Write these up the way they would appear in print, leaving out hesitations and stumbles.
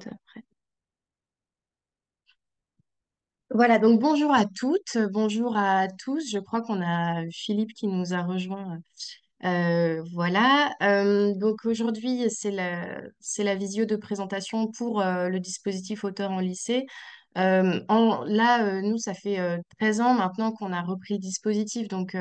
après. Voilà, donc bonjour à toutes, bonjour à tous. Je crois qu'on a Philippe qui nous a rejoint. Voilà. Donc aujourd'hui, c'est la visio de présentation pour le dispositif auteur en lycée. Nous, ça fait 13 ans maintenant qu'on a repris le dispositif. Donc,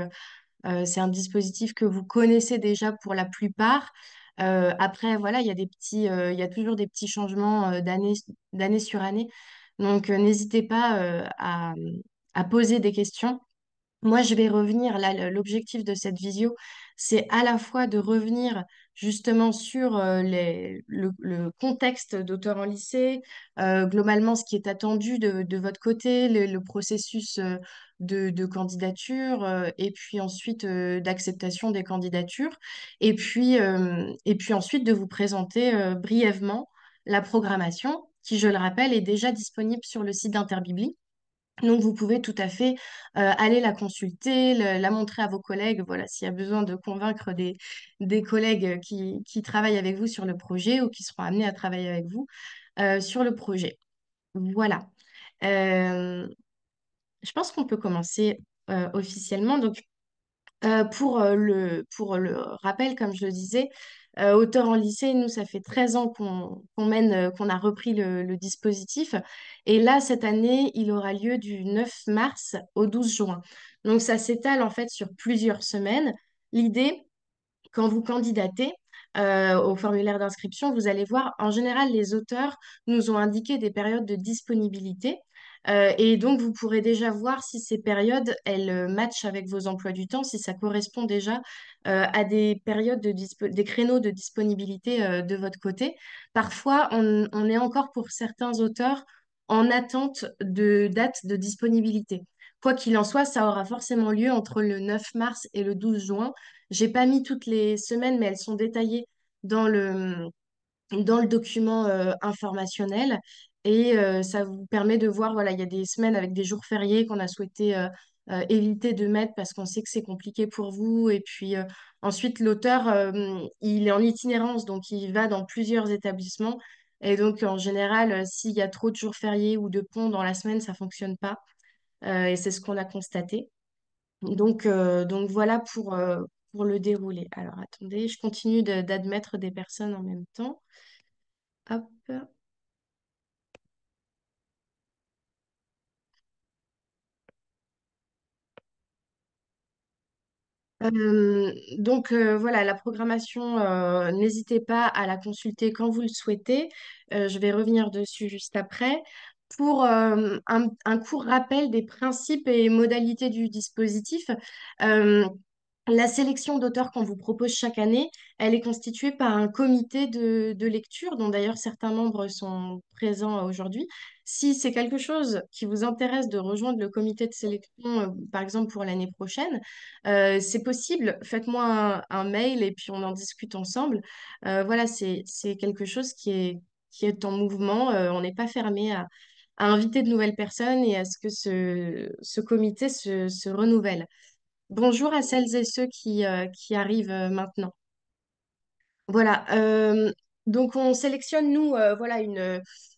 c'est un dispositif que vous connaissez déjà pour la plupart. Après, voilà, il y a toujours des petits changements d'année sur année. Donc, n'hésitez pas à poser des questions. Moi, je vais revenir, là, l'objectif de cette visio, c'est à la fois de revenir justement sur le contexte d'auteur en lycée, globalement ce qui est attendu de votre côté, le processus de candidature, et puis ensuite d'acceptation des candidatures, et puis ensuite de vous présenter brièvement la programmation, qui, je le rappelle, est déjà disponible sur le site d'Interbibli. Donc, vous pouvez tout à fait aller la consulter, la montrer à vos collègues, voilà, s'il y a besoin de convaincre des collègues qui travaillent avec vous sur le projet ou qui seront amenés à travailler avec vous sur le projet. Voilà. Euh, je pense qu'on peut commencer officiellement. Donc, pour le rappel, comme je le disais, auteur en lycée, nous, ça fait 13 ans qu'on a repris le dispositif. Et là, cette année, il aura lieu du 9 mars au 12 juin. Donc, ça s'étale en fait sur plusieurs semaines. L'idée, quand vous candidatez au formulaire d'inscription, vous allez voir, en général, les auteurs nous ont indiqué des périodes de disponibilité. Et donc, vous pourrez déjà voir si ces périodes, elles matchent avec vos emplois du temps, si ça correspond déjà à des périodes des créneaux de disponibilité de votre côté. Parfois, on est encore pour certains auteurs en attente de date de disponibilité. Quoi qu'il en soit, ça aura forcément lieu entre le 9 mars et le 12 juin. J'ai pas mis toutes les semaines, mais elles sont détaillées dans le document informationnel. Et ça vous permet de voir, voilà, il y a des semaines avec des jours fériés qu'on a souhaité éviter de mettre parce qu'on sait que c'est compliqué pour vous. Et puis ensuite, l'auteur, il est en itinérance, donc il va dans plusieurs établissements. Et donc, en général, s'il y a trop de jours fériés ou de ponts dans la semaine, ça fonctionne pas. Et c'est ce qu'on a constaté. Donc voilà pour le déroulé. Alors attendez, je continue d'admettre des personnes en même temps. Hop. Voilà, la programmation, n'hésitez pas à la consulter quand vous le souhaitez. Je vais revenir dessus juste après. Pour un court rappel des principes et modalités du dispositif, euh, la sélection d'auteurs qu'on vous propose chaque année, elle est constituée par un comité de lecture, dont d'ailleurs certains membres sont présents aujourd'hui. Si c'est quelque chose qui vous intéresse de rejoindre le comité de sélection, par exemple pour l'année prochaine, c'est possible. Faites-moi un mail et puis on en discute ensemble. Voilà, c'est quelque chose qui est en mouvement. On n'est pas fermé à inviter de nouvelles personnes et à ce que ce comité se renouvelle. Bonjour à celles et ceux qui arrivent maintenant. Voilà. Donc, on sélectionne, nous, voilà,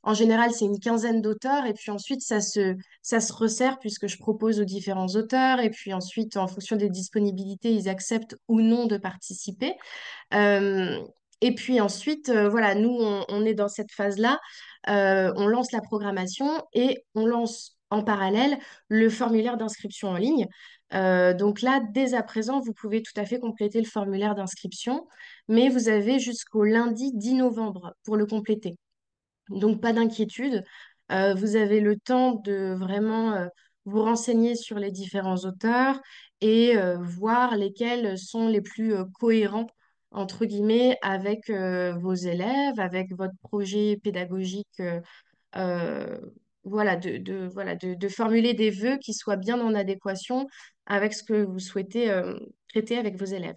en général, c'est une quinzaine d'auteurs. Et puis ensuite, ça se resserre puisque je propose aux différents auteurs. Et puis ensuite, en fonction des disponibilités, ils acceptent ou non de participer. Euh, et puis ensuite, voilà, nous, on est dans cette phase-là. On lance la programmation et on lance en parallèle le formulaire d'inscription en ligne. Donc là, dès à présent, vous pouvez tout à fait compléter le formulaire d'inscription, mais vous avez jusqu'au lundi 10 novembre pour le compléter. Donc, pas d'inquiétude. Vous avez le temps de vraiment vous renseigner sur les différents auteurs et voir lesquels sont les plus cohérents, entre guillemets, avec vos élèves, avec votre projet pédagogique. Euh, voilà, de formuler des vœux qui soient bien en adéquation avec ce que vous souhaitez traiter avec vos élèves.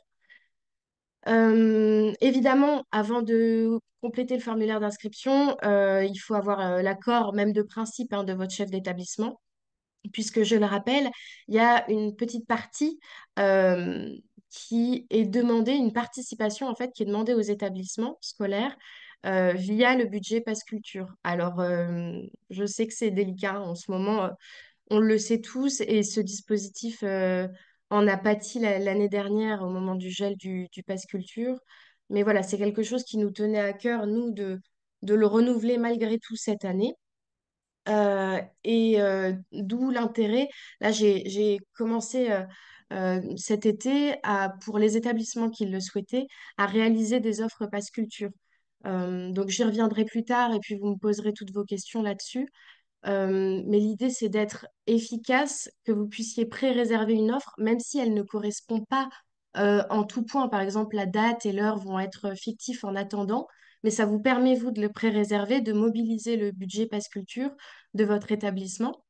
Évidemment, avant de compléter le formulaire d'inscription, il faut avoir l'accord même de principe de votre chef d'établissement, puisque je le rappelle, il y a une petite partie qui est demandée, une participation en fait qui est demandée aux établissements scolaires via le budget Pass Culture. Alors, je sais que c'est délicat en ce moment, on le sait tous, et ce dispositif en a pâti l'année dernière au moment du gel du Pass Culture. Mais voilà, c'est quelque chose qui nous tenait à cœur, nous, de le renouveler malgré tout cette année. D'où l'intérêt. Là, j'ai commencé cet été pour les établissements qui le souhaitaient à réaliser des offres Pass Culture. Donc, j'y reviendrai plus tard et puis vous me poserez toutes vos questions là-dessus. Mais l'idée, c'est d'être efficace, que vous puissiez pré-réserver une offre, même si elle ne correspond pas en tout point. Par exemple, la date et l'heure vont être fictifs en attendant, mais ça vous permet, vous, de le pré-réserver, de mobiliser le budget Pass Culture de votre établissement.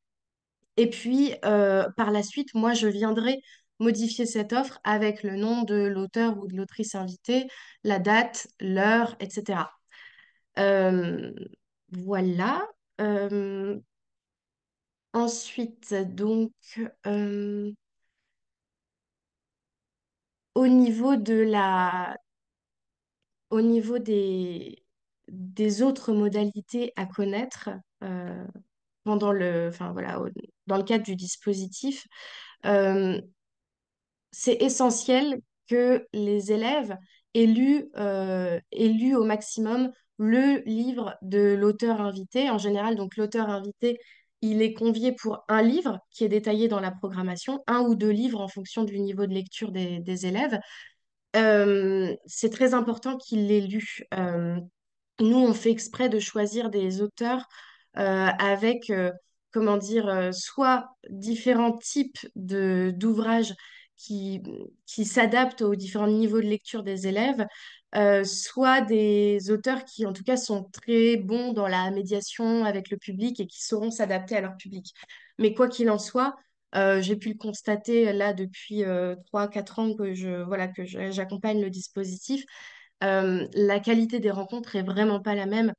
Et puis, par la suite, moi, je viendrai modifier cette offre avec le nom de l'auteur ou de l'autrice invitée, la date, l'heure, etc. Euh, voilà. Euh, Ensuite, donc, euh, au niveau de au niveau des autres modalités à connaître euh, enfin voilà, dans le cadre du dispositif, euh, c'est essentiel que les élèves aient lu au maximum le livre de l'auteur invité. En général, donc l'auteur invité, il est convié pour un livre qui est détaillé dans la programmation, un ou deux livres en fonction du niveau de lecture des élèves. C'est très important qu'il l'ait lu. Nous, on fait exprès de choisir des auteurs avec, comment dire, soit différents types d'ouvrages qui, qui s'adaptent aux différents niveaux de lecture des élèves, soit des auteurs qui, en tout cas, sont très bons dans la médiation avec le public et qui sauront s'adapter à leur public. Mais quoi qu'il en soit, j'ai pu le constater là depuis 3-4 ans que j'accompagne le dispositif. La qualité des rencontres est vraiment pas la même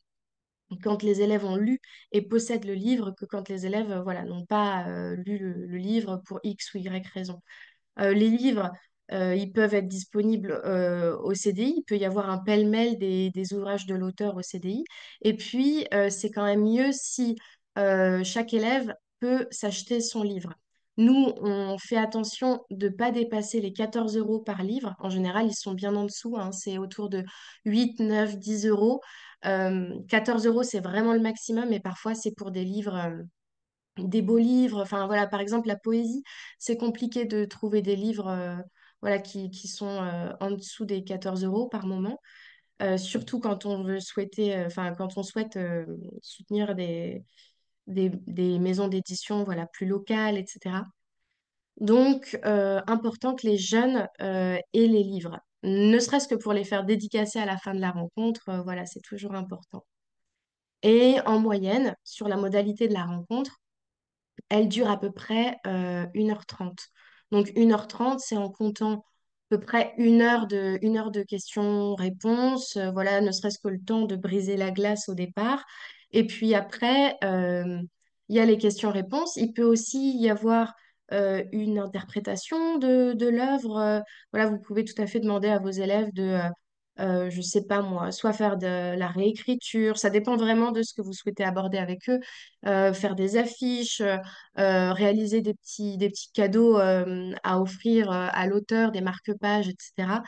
quand les élèves ont lu et possèdent le livre que quand les élèves voilà, n'ont pas lu le livre pour X ou Y raison. Les livres, ils peuvent être disponibles au CDI. Il peut y avoir un pêle-mêle des ouvrages de l'auteur au CDI. Et puis, c'est quand même mieux si chaque élève peut s'acheter son livre. Nous, on fait attention de ne pas dépasser les 14 euros par livre. En général, ils sont bien en dessous, hein. C'est autour de 8, 9, 10 euros. 14 euros, c'est vraiment le maximum, mais parfois, c'est pour des livres. Des beaux livres. Enfin, voilà, par exemple, la poésie, c'est compliqué de trouver des livres voilà, qui sont en dessous des 14 euros par moment. Surtout quand on veut souhaiter, enfin, quand on souhaite soutenir des maisons d'édition voilà, plus locales, etc. Donc, important que les jeunes aient les livres. Ne serait-ce que pour les faire dédicacer à la fin de la rencontre, voilà, c'est toujours important. Et en moyenne, sur la modalité de la rencontre, elle dure à peu près 1h30. Donc 1h30, c'est en comptant à peu près une heure de questions-réponses, voilà, ne serait-ce que le temps de briser la glace au départ. Et puis après, il y a les questions-réponses. Il peut aussi y avoir une interprétation de l'œuvre. Voilà, vous pouvez tout à fait demander à vos élèves je sais pas moi, soit faire de la réécriture, ça dépend vraiment de ce que vous souhaitez aborder avec eux, faire des affiches, réaliser des petits cadeaux à offrir à l'auteur, des marque-pages, etc.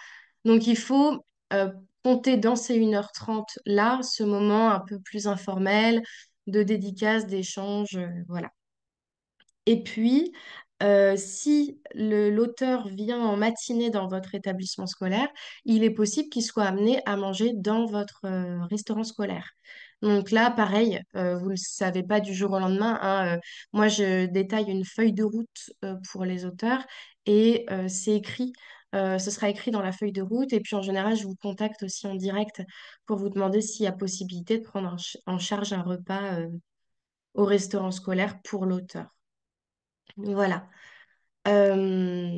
Donc il faut euh, compter dans ces 1h30 là, ce moment un peu plus informel de dédicace, d'échange, voilà. Et puis, si l'auteur vient en matinée dans votre établissement scolaire, il est possible qu'il soit amené à manger dans votre restaurant scolaire. Donc là, pareil, vous ne le savez pas du jour au lendemain, hein, moi, je détaille une feuille de route pour les auteurs et c'est écrit. Ce sera écrit dans la feuille de route et puis en général, je vous contacte aussi en direct pour vous demander s'il y a possibilité de prendre en charge un repas au restaurant scolaire pour l'auteur. Voilà. Euh,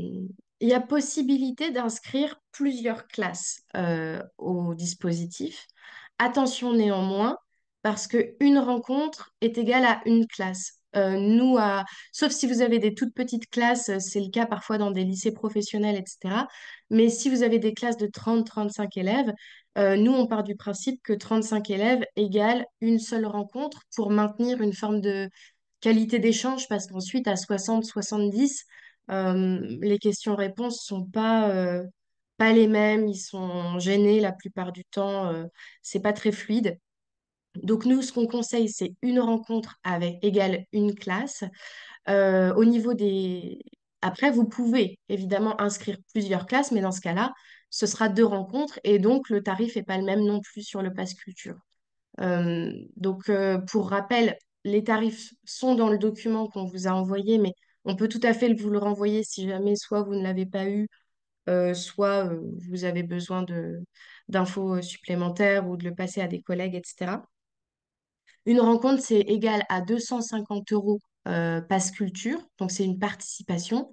il y a possibilité d'inscrire plusieurs classes au dispositif. Attention néanmoins, parce qu'une rencontre est égale à une classe. Sauf si vous avez des toutes petites classes, c'est le cas parfois dans des lycées professionnels, etc. Mais si vous avez des classes de 30-35 élèves, Nous, on part du principe que 35 élèves égale une seule rencontre pour maintenir une forme de qualité d'échange, parce qu'ensuite, à 60-70, les questions-réponses sont pas les mêmes, ils sont gênés la plupart du temps, c'est pas très fluide. Donc nous, ce qu'on conseille, c'est une rencontre avec égale une classe. Au niveau des... Après, vous pouvez évidemment inscrire plusieurs classes, mais dans ce cas-là, ce sera deux rencontres et donc le tarif n'est pas le même non plus sur le pass culture. Pour rappel, les tarifs sont dans le document qu'on vous a envoyé, mais on peut tout à fait vous le renvoyer si jamais soit vous ne l'avez pas eu, soit vous avez besoin d'infos supplémentaires ou de le passer à des collègues, etc. Une rencontre, c'est égal à 250 euros pass culture, donc c'est une participation.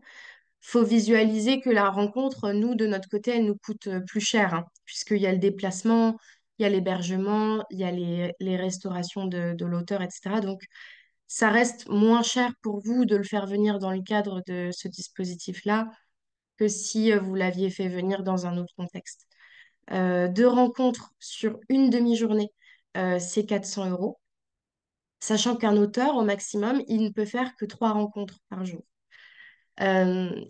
Faut visualiser que la rencontre, nous, de notre côté, elle nous coûte plus cher, hein, puisqu'il y a le déplacement, il y a l'hébergement, il y a les restaurations de l'auteur, etc. Donc, ça reste moins cher pour vous de le faire venir dans le cadre de ce dispositif-là que si vous l'aviez fait venir dans un autre contexte. Deux rencontres sur une demi-journée, c'est 400 euros, sachant qu'un auteur, au maximum, il ne peut faire que trois rencontres par jour.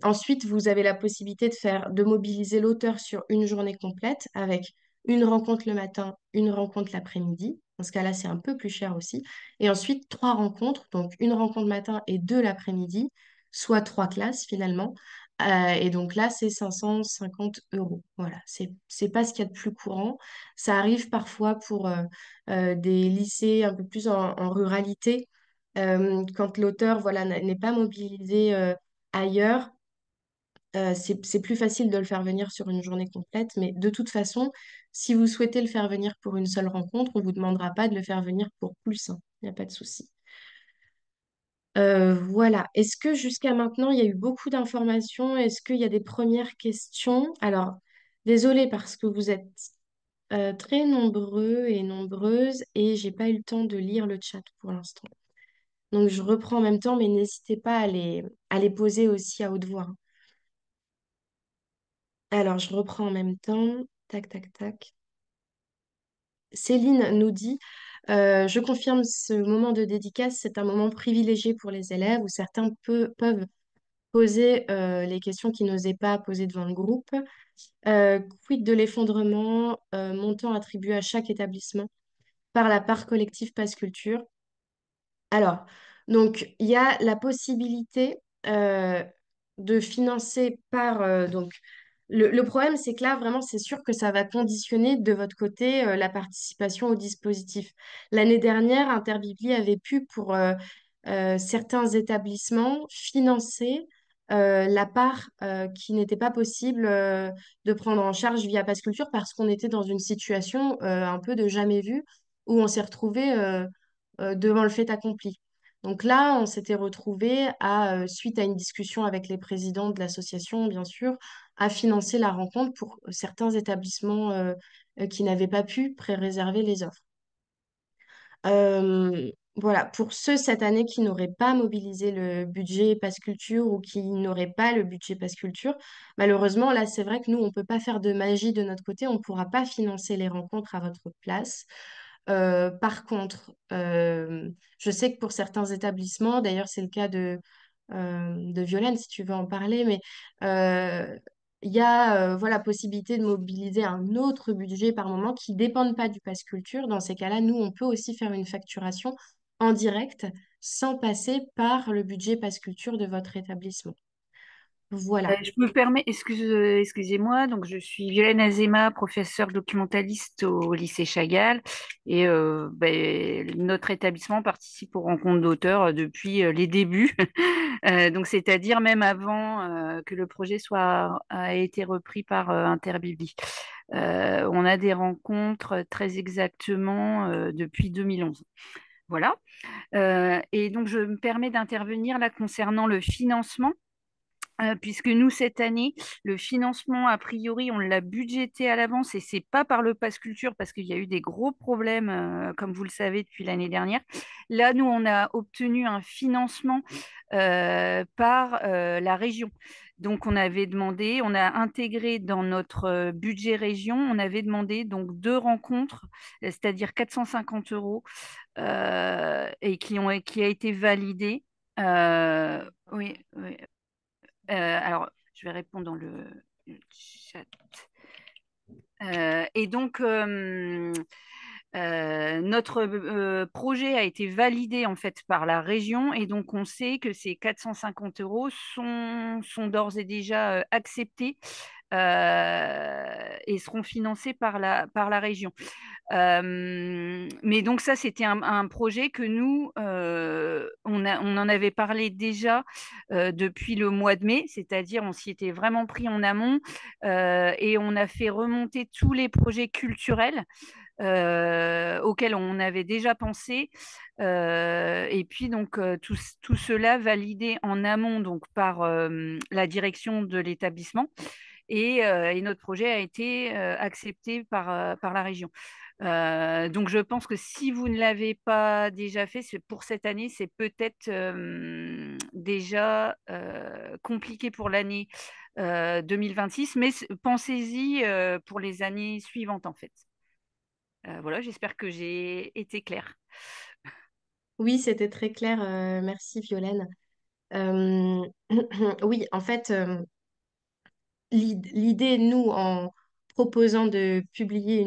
Ensuite, vous avez la possibilité de mobiliser l'auteur sur une journée complète avec une rencontre le matin, une rencontre l'après-midi. Dans ce cas-là, c'est un peu plus cher aussi. Et ensuite, trois rencontres, donc une rencontre matin et deux l'après-midi, soit trois classes finalement. Et donc là, c'est 550 euros. Voilà, c'est pas ce qu'il y a de plus courant. Ça arrive parfois pour des lycées un peu plus en ruralité, quand l'auteur voilà, n'est pas mobilisé ailleurs, c'est plus facile de le faire venir sur une journée complète, mais de toute façon, si vous souhaitez le faire venir pour une seule rencontre, on ne vous demandera pas de le faire venir pour plus, hein. Il n'y a pas de souci. Voilà. Est-ce que jusqu'à maintenant, il y a eu beaucoup d'informations? Est-ce qu'il y a des premières questions? Alors, désolée parce que vous êtes très nombreux et nombreuses et j'ai pas eu le temps de lire le chat pour l'instant. Donc, je reprends en même temps, mais n'hésitez pas à les poser aussi à haute voix, hein. Alors, je reprends en même temps. Tac, tac, tac. Céline nous dit, je confirme ce moment de dédicace, c'est un moment privilégié pour les élèves où certains peuvent poser les questions qu'ils n'osaient pas poser devant le groupe. Quid de l'effondrement montant attribué à chaque établissement par la part collective Pass Culture? Alors, donc, il y a la possibilité de financer par... le problème, c'est que là, vraiment, c'est sûr que ça va conditionner de votre côté la participation au dispositif. L'année dernière, Interbibli avait pu, pour certains établissements, financer la part qui n'était pas possible de prendre en charge via Pass Culture parce qu'on était dans une situation un peu de jamais vu où on s'est retrouvé devant le fait accompli. Donc là, on s'était retrouvé suite à une discussion avec les présidents de l'association, bien sûr, à financer la rencontre pour certains établissements qui n'avaient pas pu pré-réserver les offres. Voilà, pour ceux cette année qui n'auraient pas mobilisé le budget Pass Culture ou qui n'auraient pas le budget Pass Culture, malheureusement, là, c'est vrai que nous, on ne peut pas faire de magie de notre côté, on ne pourra pas financer les rencontres à votre place. Par contre, je sais que pour certains établissements, d'ailleurs c'est le cas de Violaine si tu veux en parler, mais il y a voilà, possibilité de mobiliser un autre budget par moment qui ne dépendent pas du pass culture. Dans ces cas-là, nous, on peut aussi faire une facturation en direct sans passer par le budget pass culture de votre établissement. Voilà. Je me permets, excusez-moi, donc je suis Violaine Azéma, professeure documentaliste au lycée Chagall, et notre établissement participe aux rencontres d'auteurs depuis les débuts, donc c'est-à-dire même avant que le projet a été repris par Interbibli. On a des rencontres très exactement depuis 2011. Voilà. Et donc je me permets d'intervenir là concernant le financement. Puisque nous, cette année, le financement, a priori, on l'a budgété à l'avance et c'est pas par le Pass Culture parce qu'il y a eu des gros problèmes, comme vous le savez, depuis l'année dernière. Là, nous, on a obtenu un financement par la région. Donc, on avait demandé, on a intégré dans notre budget région, on avait demandé donc 2 rencontres, c'est-à-dire 450 euros, qui a été validé. Oui, oui. Alors, je vais répondre dans le chat. Et donc, notre projet a été validé en fait par la région et donc on sait que ces 450 euros sont d'ores et déjà acceptés et seront financés par la région. Mais donc ça, c'était un projet que nous, on en avait parlé déjà depuis le mois de mai, c'est-à-dire on s'y était vraiment pris en amont et on a fait remonter tous les projets culturels auxquels on avait déjà pensé. Et puis donc tout cela validé en amont donc par la direction de l'établissement et notre projet a été accepté par la région. Donc je pense que si vous ne l'avez pas déjà fait, pour cette année, c'est peut-être déjà compliqué pour l'année 2026, mais pensez-y pour les années suivantes en fait. Voilà, j'espère que j'ai été claire. Oui, c'était très clair. Merci, Violaine. Euh, Oui, en fait, l'idée, nous, en proposant de publier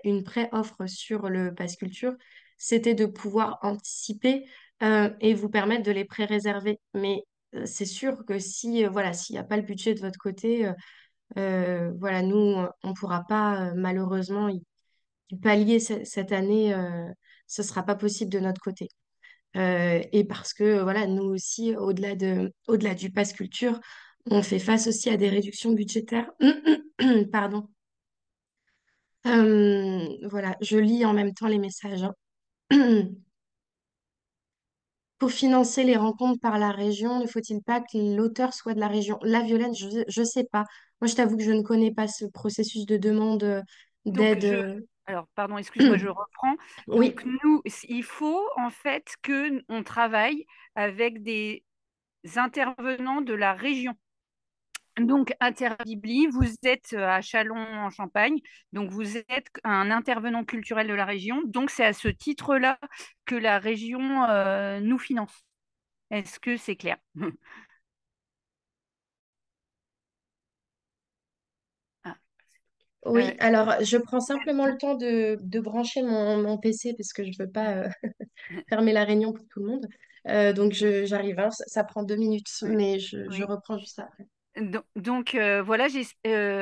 une pré-offre sur le Pass Culture, c'était de pouvoir anticiper et vous permettre de les pré-réserver. Mais c'est sûr que si, voilà, s'il n'y a pas le budget de votre côté, voilà, nous, on ne pourra pas malheureusement y pallier cette année. Ce ne sera pas possible de notre côté. Et parce que voilà, nous aussi, au-delà du pass culture, on fait face aussi à des réductions budgétaires. Pardon. Voilà, je lis en même temps les messages, hein. Pour financer les rencontres par la région, ne faut-il pas que l'auteur soit de la région? La Violaine, je sais pas. Moi, je t'avoue que je ne connais pas ce processus de demande Donc, d'aide. alors, pardon, excuse-moi, je reprends. Oui, Donc, nous, il faut en fait que on travaille avec des intervenants de la région. Donc, Interbibli, vous êtes à Châlons en Champagne, donc vous êtes un intervenant culturel de la région. Donc, c'est à ce titre-là que la région nous finance. Est-ce que c'est clair? Ah, oui. euh, Alors, je prends simplement le temps de brancher mon PC parce que je veux pas fermer la réunion pour tout le monde. Donc, j'arrive, hein. Ça prend 2 minutes, ouais, mais je oui. reprends juste après. Donc, voilà,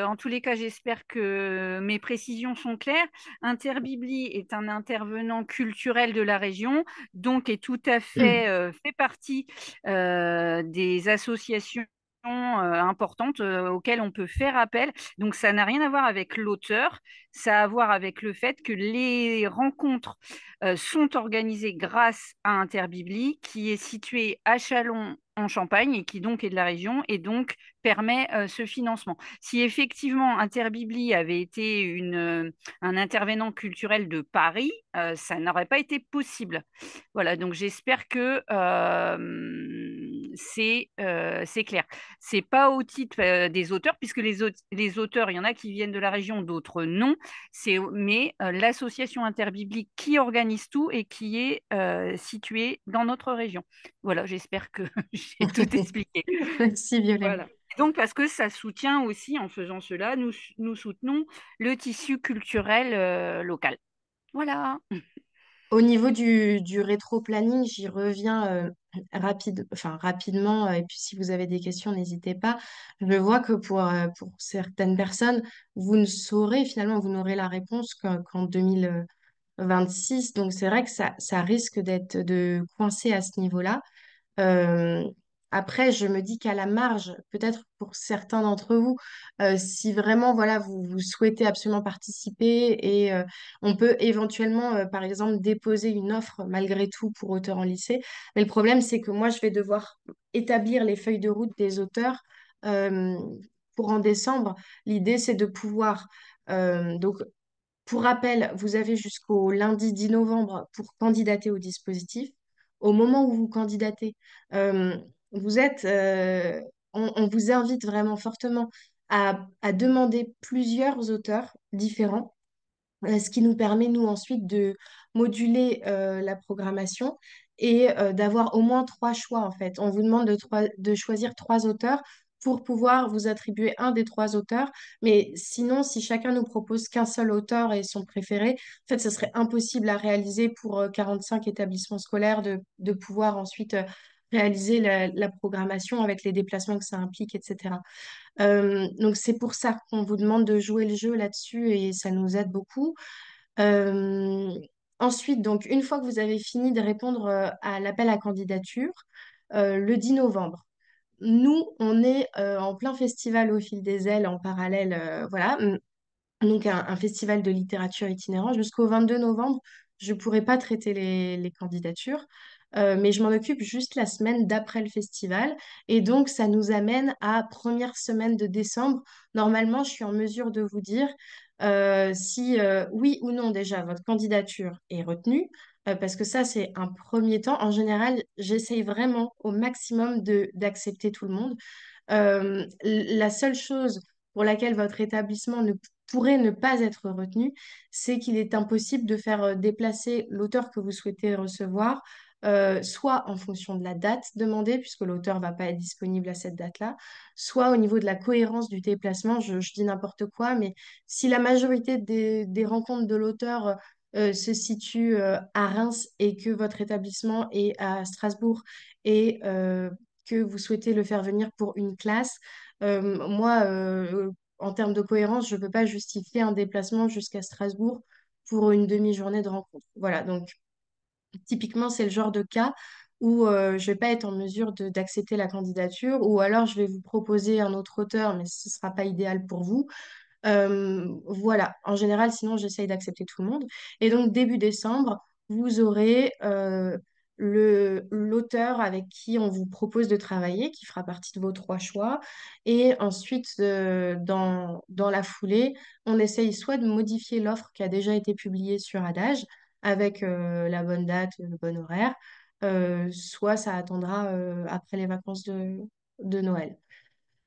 en tous les cas, j'espère que mes précisions sont claires. Interbibli est un intervenant culturel de la région, donc est tout à fait fait partie des associations importantes auxquelles on peut faire appel. Donc, ça n'a rien à voir avec l'auteur, ça a à voir avec le fait que les rencontres sont organisées grâce à Interbibli, qui est situé à Châlons en Champagne et qui donc est de la région et donc permet ce financement. Si effectivement Interbibli avait été un intervenant culturel de Paris, ça n'aurait pas été possible. Voilà, donc j'espère que c'est clair. C'est pas au titre des auteurs, puisque les auteurs, il y en a qui viennent de la région, d'autres non. Mais l'association interbiblique qui organise tout et qui est située dans notre région. Voilà, j'espère que j'ai tout expliqué. Merci, Violaine. Voilà. Et donc, parce que ça soutient aussi, en faisant cela, nous soutenons le tissu culturel local. Voilà. Au niveau du rétro-planning, j'y reviens rapidement. Et puis, si vous avez des questions, n'hésitez pas. Je vois que pour certaines personnes, vous ne saurez finalement, vous n'aurez la réponse qu'en 2026. Donc, c'est vrai que ça risque d'être de coincer à ce niveau-là. Euh, Après, je me dis qu'à la marge, peut-être pour certains d'entre vous, si vraiment voilà, vous souhaitez absolument participer et on peut éventuellement, par exemple, déposer une offre malgré tout pour auteurs en lycée. Mais le problème, c'est que moi, je vais devoir établir les feuilles de route des auteurs euh, pour en décembre. L'idée, c'est de pouvoir donc pour rappel, vous avez jusqu'au lundi 10 novembre pour candidater au dispositif. Au moment où vous candidatez, euh, vous êtes on vous invite vraiment fortement à demander plusieurs auteurs différents, ce qui nous permet, nous, ensuite de moduler la programmation et d'avoir au moins trois choix, en fait. On vous demande de choisir trois auteurs pour pouvoir vous attribuer un des trois auteurs. Mais sinon, si chacun nous propose qu'un seul auteur et son préféré, en fait, ce serait impossible à réaliser pour 45 établissements scolaires de pouvoir ensuite réaliser la programmation avec les déplacements que ça implique, etc. Donc c'est pour ça qu'on vous demande de jouer le jeu là-dessus et ça nous aide beaucoup. Euh, Ensuite, donc une fois que vous avez fini de répondre à l'appel à candidature, le 10 novembre, nous, on est en plein festival au fil des ailes en parallèle, voilà, donc un festival de littérature itinérant. Jusqu'au 22 novembre, je ne pourrai pas traiter les candidatures, mais je m'en occupe juste la semaine d'après le festival. Et donc, ça nous amène à première semaine de décembre. Normalement, je suis en mesure de vous dire si oui ou non déjà votre candidature est retenue. Parce que ça, c'est un premier temps. En général, j'essaye vraiment au maximum d'accepter tout le monde. La seule chose pour laquelle votre établissement ne pourrait ne pas être retenu, c'est qu'il est impossible de faire déplacer l'auteur que vous souhaitez recevoir, soit en fonction de la date demandée, puisque l'auteur ne va pas être disponible à cette date-là, soit au niveau de la cohérence du déplacement. Je dis n'importe quoi, mais si la majorité des rencontres de l'auteur se situent à Reims et que votre établissement est à Strasbourg et que vous souhaitez le faire venir pour une classe, moi, en termes de cohérence, je ne peux pas justifier un déplacement jusqu'à Strasbourg pour une demi-journée de rencontre. Voilà, donc typiquement, c'est le genre de cas où je ne vais pas être en mesure d'accepter la candidature, ou alors je vais vous proposer un autre auteur, mais ce ne sera pas idéal pour vous. Voilà, en général, sinon j'essaye d'accepter tout le monde. Et donc début décembre, vous aurez l'auteur avec qui on vous propose de travailler, qui fera partie de vos trois choix. Et ensuite, dans la foulée, on essaye soit de modifier l'offre qui a déjà été publiée sur Adage avec la bonne date, le bon horaire, soit ça attendra après les vacances de Noël.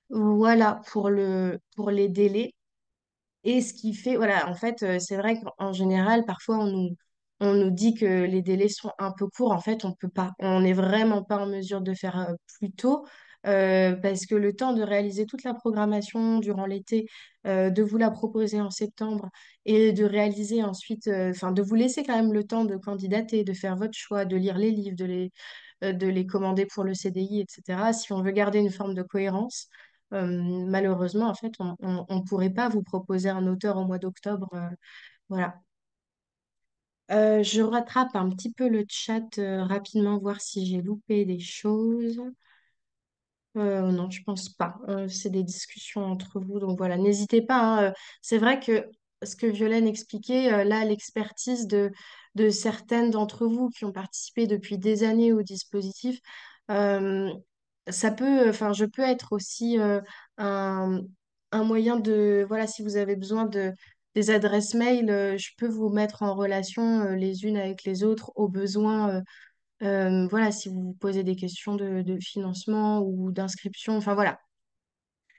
Voilà pour les délais. Et ce qui fait, voilà, en fait, c'est vrai qu'en général, parfois, on nous dit que les délais sont un peu courts. En fait, on peut pas. On n'est vraiment pas en mesure de faire plus tôt parce que le temps de réaliser toute la programmation durant l'été, de vous la proposer en septembre et de réaliser ensuite, enfin, de vous laisser quand même le temps de candidater, de faire votre choix, de lire les livres, de les commander pour le CDI, etc. Si on veut garder une forme de cohérence. Malheureusement, en fait, on pourrait pas vous proposer un auteur au mois d'octobre. Voilà. Je rattrape un petit peu le chat rapidement, voir si j'ai loupé des choses. Non, je pense pas. C'est des discussions entre vous, donc voilà, n'hésitez pas, hein. C'est vrai que ce que Violaine expliquait, là, l'expertise de certaines d'entre vous qui ont participé depuis des années au dispositif, euh, ça peut, enfin, je peux être aussi un, un moyen de, voilà, si vous avez besoin des adresses mail, je peux vous mettre en relation les unes avec les autres au besoin. Voilà, si vous vous posez des questions de financement ou d'inscription, enfin voilà,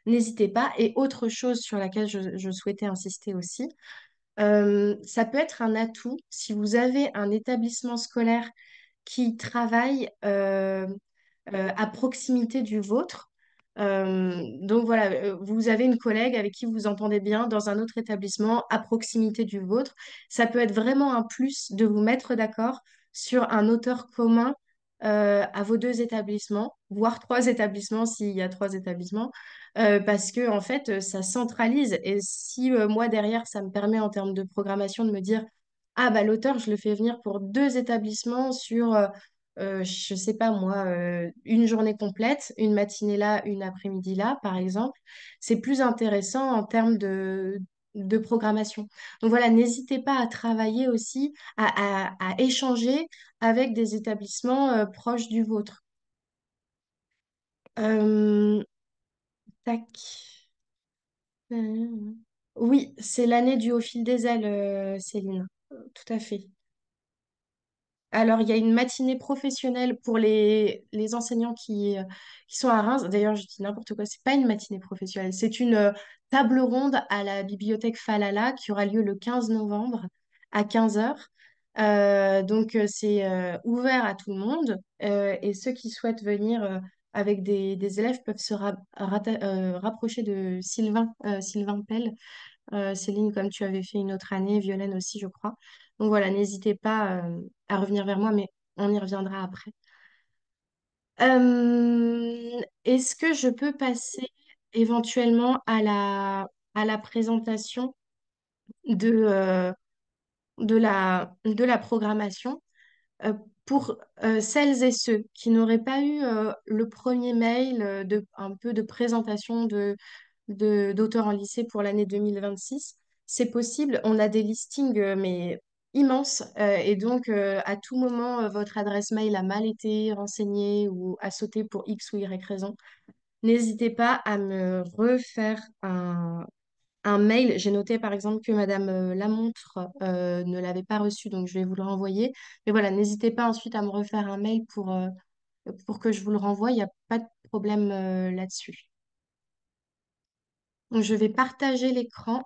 n'hésitez pas. Et autre chose sur laquelle je souhaitais insister aussi, ça peut être un atout si vous avez un établissement scolaire qui travaille à proximité du vôtre. Donc voilà, vous avez une collègue avec qui vous vous entendez bien dans un autre établissement à proximité du vôtre. Ça peut être vraiment un plus de vous mettre d'accord sur un auteur commun à vos deux établissements, voire trois établissements s'il y a trois établissements, parce que en fait, ça centralise. Et si moi derrière, ça me permet en termes de programmation de me dire, ah bah l'auteur, je le fais venir pour deux établissements sur je sais pas moi, une journée complète, une matinée là, une après-midi là, par exemple, c'est plus intéressant en termes de programmation. Donc voilà, n'hésitez pas à travailler aussi, à échanger avec des établissements proches du vôtre. Euh, tac. Oui, c'est l'année du Au fil des ailes, Céline. Tout à fait. Alors, il y a une matinée professionnelle pour les enseignants qui sont à Reims. D'ailleurs, je dis n'importe quoi, c'est pas une matinée professionnelle, c'est une table ronde à la bibliothèque Falala qui aura lieu le 15 novembre à 15 heures. Donc, c'est ouvert à tout le monde et ceux qui souhaitent venir avec des élèves peuvent rapprocher de Sylvain Pell. Céline, comme tu avais fait une autre année, Violaine aussi, je crois. Donc voilà, n'hésitez pas à revenir vers moi, mais on y reviendra après. Est-ce que je peux passer éventuellement à la présentation de, de la programmation pour celles et ceux qui n'auraient pas eu le premier mail un peu de présentation d'auteurs en lycée pour l'année 2026. C'est possible, on a des listings mais immenses et donc à tout moment votre adresse mail a mal été renseignée ou a sauté pour X ou Y raison. N'hésitez pas à me refaire un mail. J'ai noté par exemple que Madame Lamontre ne l'avait pas reçu, donc je vais vous le renvoyer. Mais voilà, n'hésitez pas ensuite à me refaire un mail pour que je vous le renvoie. Il n'y a pas de problème là-dessus. Donc, je vais partager l'écran.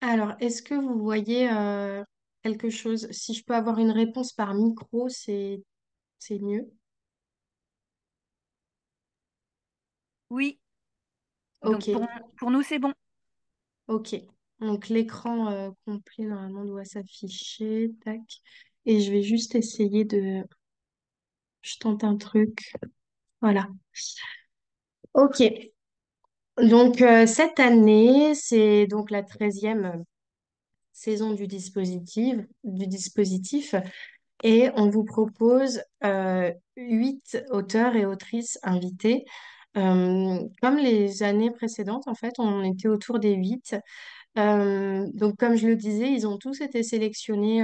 Alors, est-ce que vous voyez quelque chose? Si je peux avoir une réponse par micro, c'est mieux. Oui, Ok, donc pour nous, c'est bon. ok. Donc, l'écran complet, normalement, doit s'afficher. Tac. Et je vais juste essayer de... Je tente un truc. Voilà. Ok. Donc, cette année, c'est donc la 13e saison du dispositif. Et on vous propose 8 auteurs et autrices invités. Comme les années précédentes, en fait, on était autour des 8. Donc, comme je le disais, ils ont tous été sélectionnés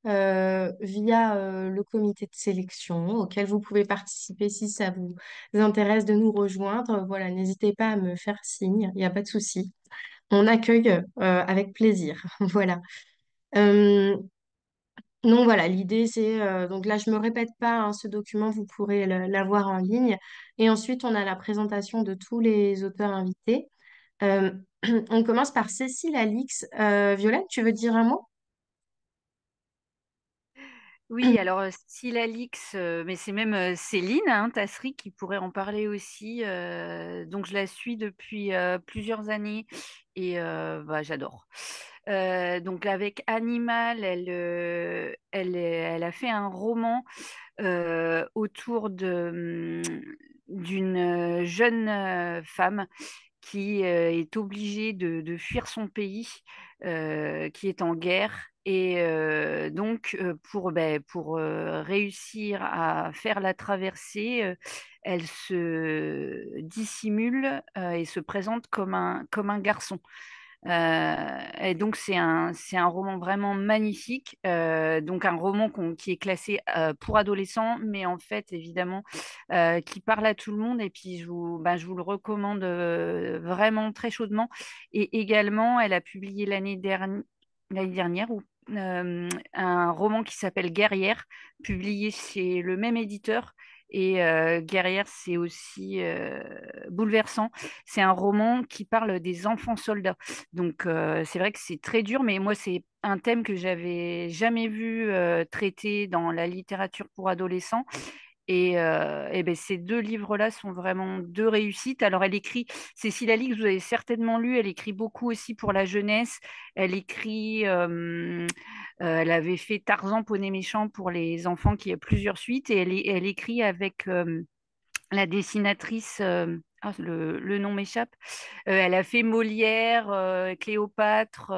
via le comité de sélection auquel vous pouvez participer si ça vous intéresse de nous rejoindre. Voilà, n'hésitez pas à me faire signe, il n'y a pas de souci. On accueille avec plaisir. Voilà. Euh, donc voilà, l'idée c'est donc là je me répète pas, hein, ce document vous pourrez l'avoir en ligne et ensuite on a la présentation de tous les auteurs invités. Euh, on commence par Cécile Alix. Violaine, tu veux dire un mot? Oui, alors Sylalix, mais c'est même Céline Tassri qui pourrait en parler aussi. Donc je la suis depuis plusieurs années et bah, j'adore. Donc avec Animal, elle a fait un roman autour d'une jeune femme qui est obligée de fuir son pays, qui est en guerre. Et donc, pour réussir à faire la traversée, elle se dissimule et se présente comme un garçon. Et donc, c'est un roman vraiment magnifique. Donc, un roman qui est classé pour adolescents, mais en fait, évidemment, qui parle à tout le monde. Et puis, je vous le recommande vraiment très chaudement. Et également, elle a publié l'année dernière un roman qui s'appelle Guerrière, publié chez le même éditeur. Et Guerrière, c'est aussi bouleversant. C'est un roman qui parle des enfants soldats. Donc, c'est vrai que c'est très dur, mais moi, c'est un thème que j'avais jamais vu traité dans la littérature pour adolescents. Et ben, ces deux livres-là sont vraiment deux réussites. Alors, elle écrit, Cécile Alix, vous avez certainement lu, elle écrit beaucoup aussi pour la jeunesse. Elle écrit, elle avait fait Tarzan, Poney Méchant pour les enfants qui a plusieurs suites. Et elle écrit avec la dessinatrice, le nom m'échappe. Elle a fait Molière, Cléopâtre,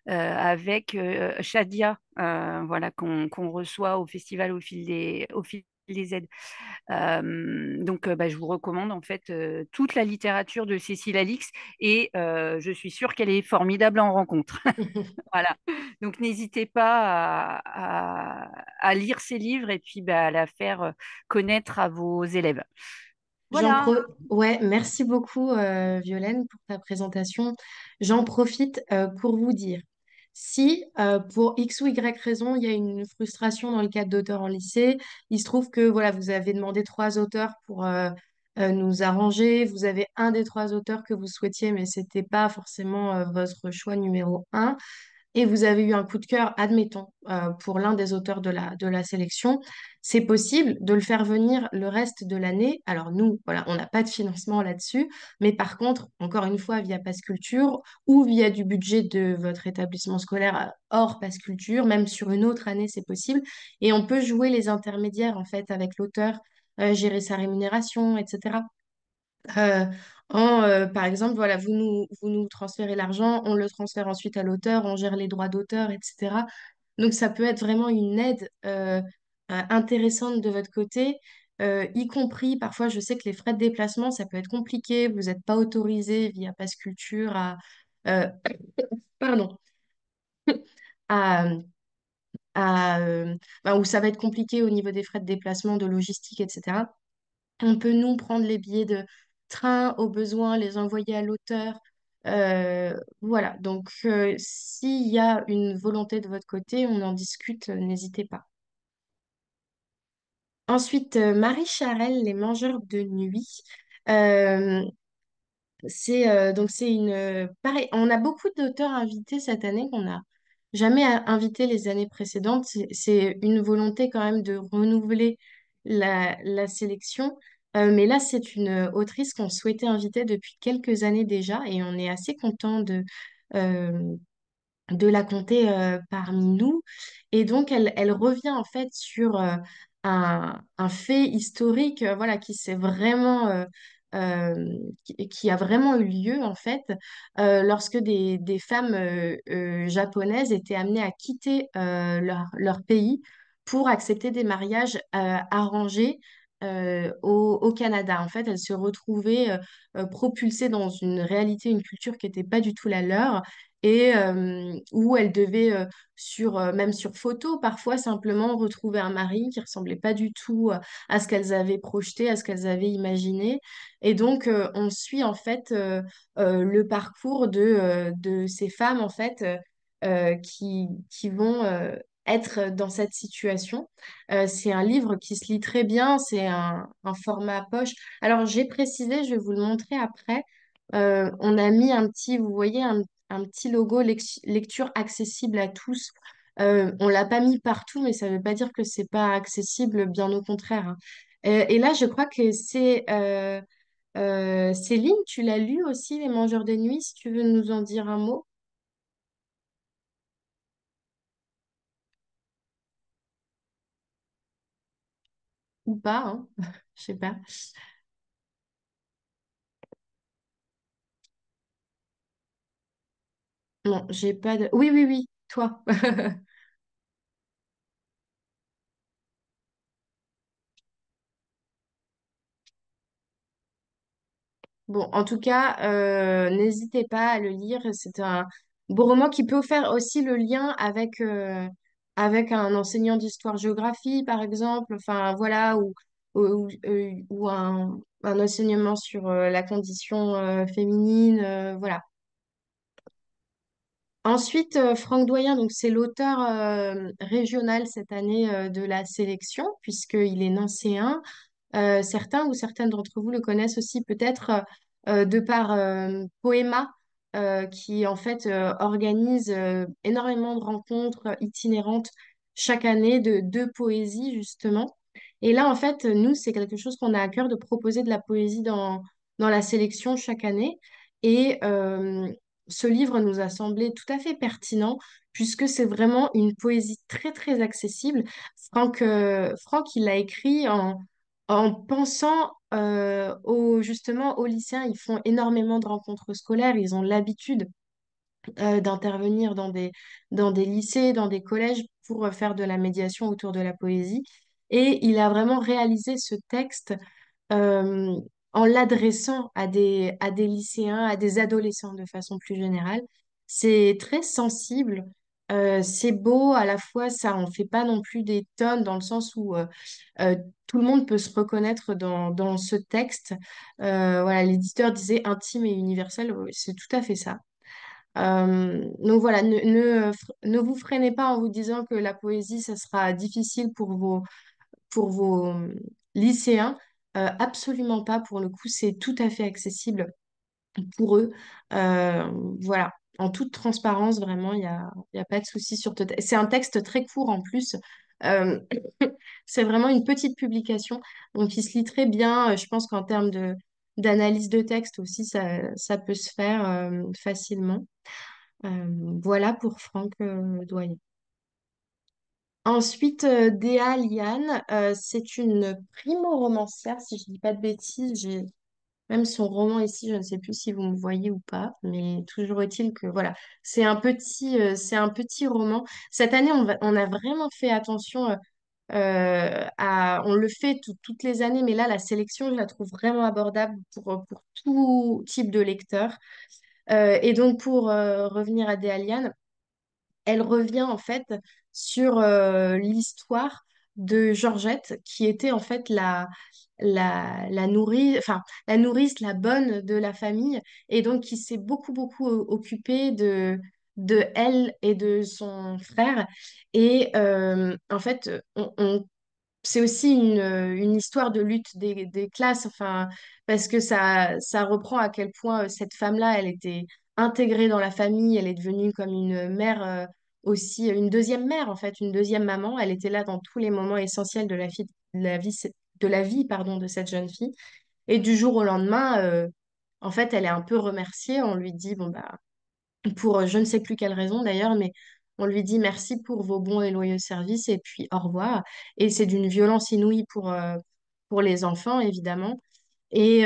avec Shadia, voilà, qu'on reçoit au festival au fil les aide. Donc, bah, je vous recommande en fait toute la littérature de Cécile Alix et je suis sûre qu'elle est formidable en rencontre. Voilà. Donc, n'hésitez pas à lire ses livres et puis bah, à la faire connaître à vos élèves. J'en Voilà. pro... Ouais, merci beaucoup, Violaine, pour ta présentation. J'en profite pour vous dire, si pour X ou Y raison, il y a une frustration dans le cadre d'auteurs en lycée, il se trouve que voilà, vous avez demandé trois auteurs pour nous arranger. Vous avez un des trois auteurs que vous souhaitiez, mais c'était pas forcément votre choix numéro un et vous avez eu un coup de cœur, admettons, pour l'un des auteurs de la sélection, c'est possible de le faire venir le reste de l'année. Alors nous, voilà, on n'a pas de financement là-dessus, mais par contre, encore une fois, via Pass Culture ou via du budget de votre établissement scolaire hors Pass Culture, même sur une autre année, c'est possible. Et on peut jouer les intermédiaires, en fait, avec l'auteur, gérer sa rémunération, etc. Euh, par exemple, voilà, vous nous transférez l'argent, on le transfère ensuite à l'auteur, on gère les droits d'auteur, etc. Donc, ça peut être vraiment une aide intéressante de votre côté, y compris, parfois, je sais que les frais de déplacement, ça peut être compliqué, vous n'êtes pas autorisé via Pass Culture euh, pardon, à, où ça va être compliqué au niveau des frais de déplacement, de logistique, etc. On peut nous prendre les billets de train au besoin, les envoyer à l'auteur. Voilà, donc s'il y a une volonté de votre côté, on en discute, n'hésitez pas. Ensuite, Marie Charelle, Les Mangeurs de Nuit. Euh, c'est une pareil, on a beaucoup d'auteurs invités cette année qu'on n'a jamais invité les années précédentes. C'est une volonté quand même de renouveler la sélection. Mais là, c'est une autrice qu'on souhaitait inviter depuis quelques années déjà et on est assez content euh, de la compter parmi nous. Et donc, elle revient en fait sur un fait historique voilà, qui s'est vraiment, qui a vraiment eu lieu en fait, lorsque des femmes japonaises étaient amenées à quitter leur pays pour accepter des mariages arrangés. Au Canada. En fait, elles se retrouvaient propulsées dans une réalité, une culture qui n'était pas du tout la leur et où elles devaient, même sur photo, parfois simplement retrouver un mari qui ressemblait pas du tout à ce qu'elles avaient projeté, à ce qu'elles avaient imaginé. Et donc, on suit en fait le parcours de ces femmes en fait qui vont être dans cette situation. C'est un livre qui se lit très bien, c'est un format poche. Alors, j'ai précisé, je vais vous le montrer après. On a mis un petit, vous voyez, un petit logo lecture accessible à tous. On l'a pas mis partout, mais ça ne veut pas dire que c'est pas accessible, bien au contraire, hein. Et là, je crois que Céline, tu l'as lu aussi, Les Mangeurs de Nuit, si tu veux nous en dire un mot ou pas, hein. Je sais pas. Non, j'ai pas de. Oui, oui, oui, toi. Bon, en tout cas, n'hésitez pas à le lire. C'est un beau roman qui peut faire aussi le lien avec un enseignant d'histoire-géographie, par exemple. Enfin, voilà, ou un enseignement sur la condition féminine. Voilà. Ensuite, Franck Doyen, donc c'est l'auteur régional cette année de la sélection, puisqu'il est nancéen. Certains ou certaines d'entre vous le connaissent aussi peut-être de par Poéma, qui en fait organise énormément de rencontres itinérantes chaque année de poésie justement. Et là, en fait, nous, c'est quelque chose qu'on a à cœur de proposer de la poésie dans la sélection chaque année. Et ce livre nous a semblé tout à fait pertinent puisque c'est vraiment une poésie très, très accessible. Franck, il l'a écrit en pensant justement aux lycéens. Ils font énormément de rencontres scolaires, ils ont l'habitude d'intervenir dans des lycées, dans des collèges pour faire de la médiation autour de la poésie. Et il a vraiment réalisé ce texte euh, en l'adressant à des lycéens, à des adolescents de façon plus générale. C'est très sensible, c'est beau, à la fois ça en fait pas non plus des tonnes dans le sens où euh, tout le monde peut se reconnaître dans ce texte. Voilà, l'éditeur disait intime et universel, ouais, c'est tout à fait ça. Donc voilà, ne vous freinez pas en vous disant que la poésie, ça sera difficile pour vos lycéens. Absolument pas, pour le coup, c'est tout à fait accessible pour eux. Euh, voilà, en toute transparence, vraiment, il y a pas de souci sur ce texte. C'est un texte très court en plus. Euh, c'est vraiment une petite publication, donc il se lit très bien. Je pense qu'en termes d'analyse de texte aussi, ça peut se faire facilement. Voilà pour Franck Doyen. Ensuite, Déa Liane, c'est une primo-romancière, si je dis pas de bêtises. J'ai même son roman ici, je ne sais plus si vous me voyez ou pas, mais toujours est-il que voilà, c'est un petit roman. Cette année, on a vraiment fait attention on le fait toutes les années, mais là, la sélection, je la trouve vraiment abordable pour tout type de lecteur. Et donc, pour revenir à Déa Liane, elle revient en fait sur l'histoire de Georgette, qui était en fait la nourrice, la bonne de la famille, et donc qui s'est beaucoup occupée de elle et de son frère. Et en fait, c'est aussi une histoire de lutte des classes, enfin, parce que ça reprend à quel point cette femme-là, elle était intégrée dans la famille, elle est devenue comme une mère aussi, une deuxième mère en fait, une deuxième maman. Elle était là dans tous les moments essentiels de la vie, pardon, de cette jeune fille. Et du jour au lendemain, en fait, elle est un peu remerciée. On lui dit, bon, bah, pour je ne sais plus quelle raison d'ailleurs, mais on lui dit merci pour vos bons et loyaux services et puis au revoir. Et c'est d'une violence inouïe pour les enfants, évidemment. Et,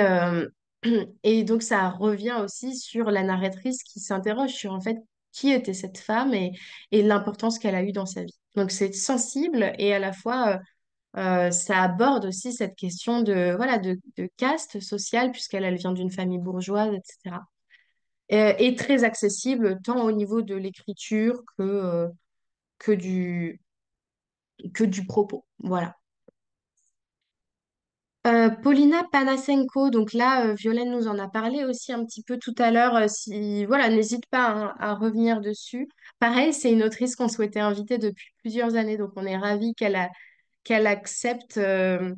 et donc ça revient aussi sur la narratrice qui s'interroge sur en fait qui était cette femme et l'importance qu'elle a eue dans sa vie. Donc c'est sensible et à la fois ça aborde aussi cette question de, voilà, de caste sociale puisqu'elle vient d'une famille bourgeoise, etc. Et très accessible tant au niveau de l'écriture que que du propos. Voilà. Paulina Panasenko, donc là, Violaine nous en a parlé aussi un petit peu tout à l'heure. Si, voilà, n'hésite pas hein, à revenir dessus. Pareil, c'est une autrice qu'on souhaitait inviter depuis plusieurs années, donc on est ravis qu'elle accepte de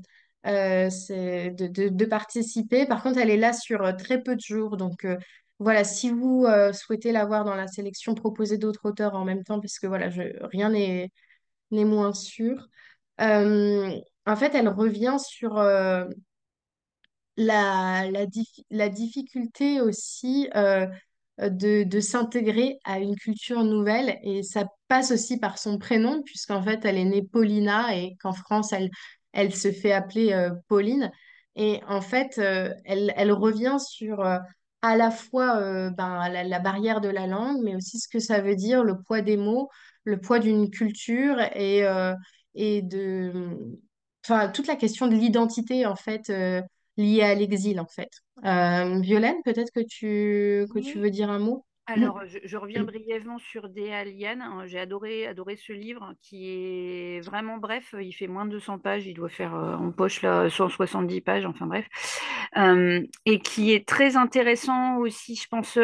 participer. Par contre, elle est là sur très peu de jours. Donc voilà, si vous souhaitez la voir dans la sélection, proposez d'autres auteurs en même temps, parce que voilà, rien n'est moins sûr. Euh, En fait, elle revient sur la difficulté aussi de s'intégrer à une culture nouvelle et ça passe aussi par son prénom puisqu'en fait elle est née Paulina et qu'en France elle se fait appeler Pauline et en fait elle revient sur à la fois ben, la barrière de la langue mais aussi ce que ça veut dire, le poids des mots, le poids d'une culture et enfin toute la question de l'identité en fait lié à l'exil, en fait. Violaine, peut-être que tu Oui, veux dire un mot? alors, je reviens brièvement sur Déa Liane. J'ai adoré ce livre hein, qui est vraiment bref. Il fait moins de 200 pages. Il doit faire en poche là, 170 pages, enfin bref. Et qui est très intéressant aussi, je pense,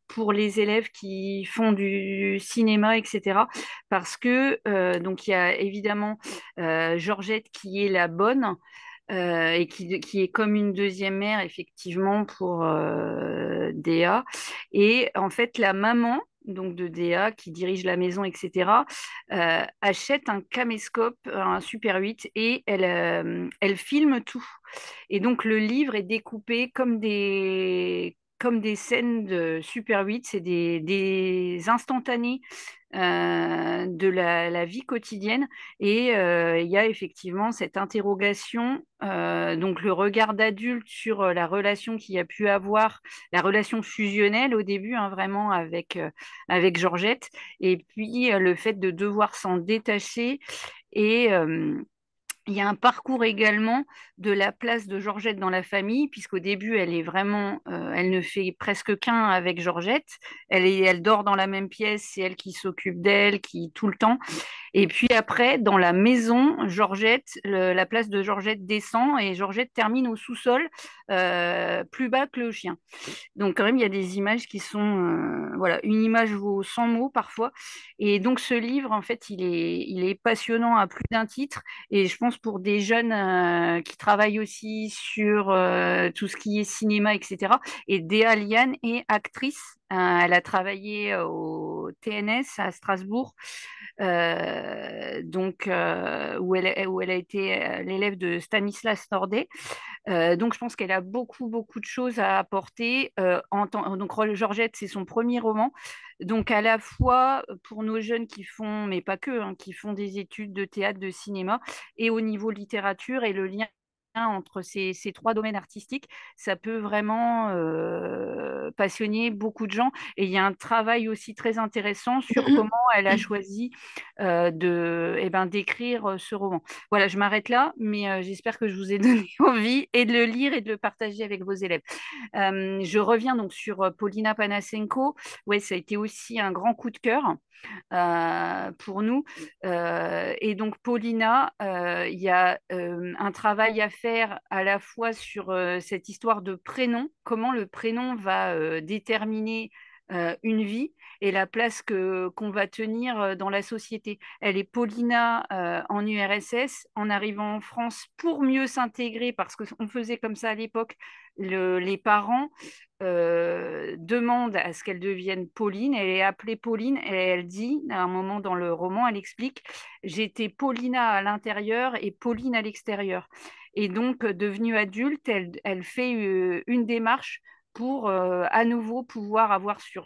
pour les élèves qui font du cinéma, etc. Parce que, donc, il y a évidemment Georgette qui est la bonne et qui est comme une deuxième mère, effectivement, pour Déa. Et en fait, la maman donc de Déa, qui dirige la maison, etc., achète un caméscope, un Super 8, et elle filme tout. Et donc, le livre est découpé comme des scènes de Super 8, c'est des instantanés de la vie quotidienne. Et il y a effectivement cette interrogation, donc le regard d'adulte sur la relation qu'il y a pu avoir, la relation fusionnelle au début, hein, vraiment avec Georgette, et puis le fait de devoir s'en détacher et Il y a un parcours également de la place de Georgette dans la famille, puisqu'au début, elle est vraiment, elle ne fait presque qu'un avec Georgette. Elle dort dans la même pièce, c'est elle qui s'occupe d'elle, qui tout le temps. Et puis après, dans la maison, Georgette, la place de Georgette descend et Georgette termine au sous-sol, plus bas que le chien. Donc quand même, il y a des images qui sont, voilà, une image vaut 100 mots parfois. Et donc ce livre, en fait, il est passionnant à plus d'un titre. Et je pense pour des jeunes qui travaillent aussi sur tout ce qui est cinéma, etc. Et Déa Liane est actrice. Elle a travaillé au TNS à Strasbourg, où elle a été l'élève de Stanislas Nordet. Donc, je pense qu'elle a beaucoup, beaucoup de choses à apporter. Donc, Georgette, c'est son premier roman. Donc, à la fois pour nos jeunes qui font, mais pas que, hein, qui font des études de théâtre, de cinéma, et au niveau littérature et le lien entre ces trois domaines artistiques, ça peut vraiment passionner beaucoup de gens. Et il y a un travail aussi très intéressant sur comment elle a choisi d'écrire ce roman. Voilà, je m'arrête là, mais j'espère que je vous ai donné envie et de le lire et de le partager avec vos élèves. Je reviens donc sur Paulina Panasenko. Ouais, ça a été aussi un grand coup de cœur pour nous. Et donc, Paulina, il y a un travail à faire à la fois sur cette histoire de prénom, comment le prénom va déterminer une vie et la place qu'on va tenir dans la société. Elle est Paulina en URSS, en arrivant en France pour mieux s'intégrer, parce qu'on faisait comme ça à l'époque, les parents demandent à ce qu'elle devienne Pauline. Elle est appelée Pauline et elle dit, à un moment dans le roman, elle explique, j'étais Paulina à l'intérieur et Pauline à l'extérieur. Et donc, devenue adulte, elle fait une démarche pour à nouveau pouvoir avoir sur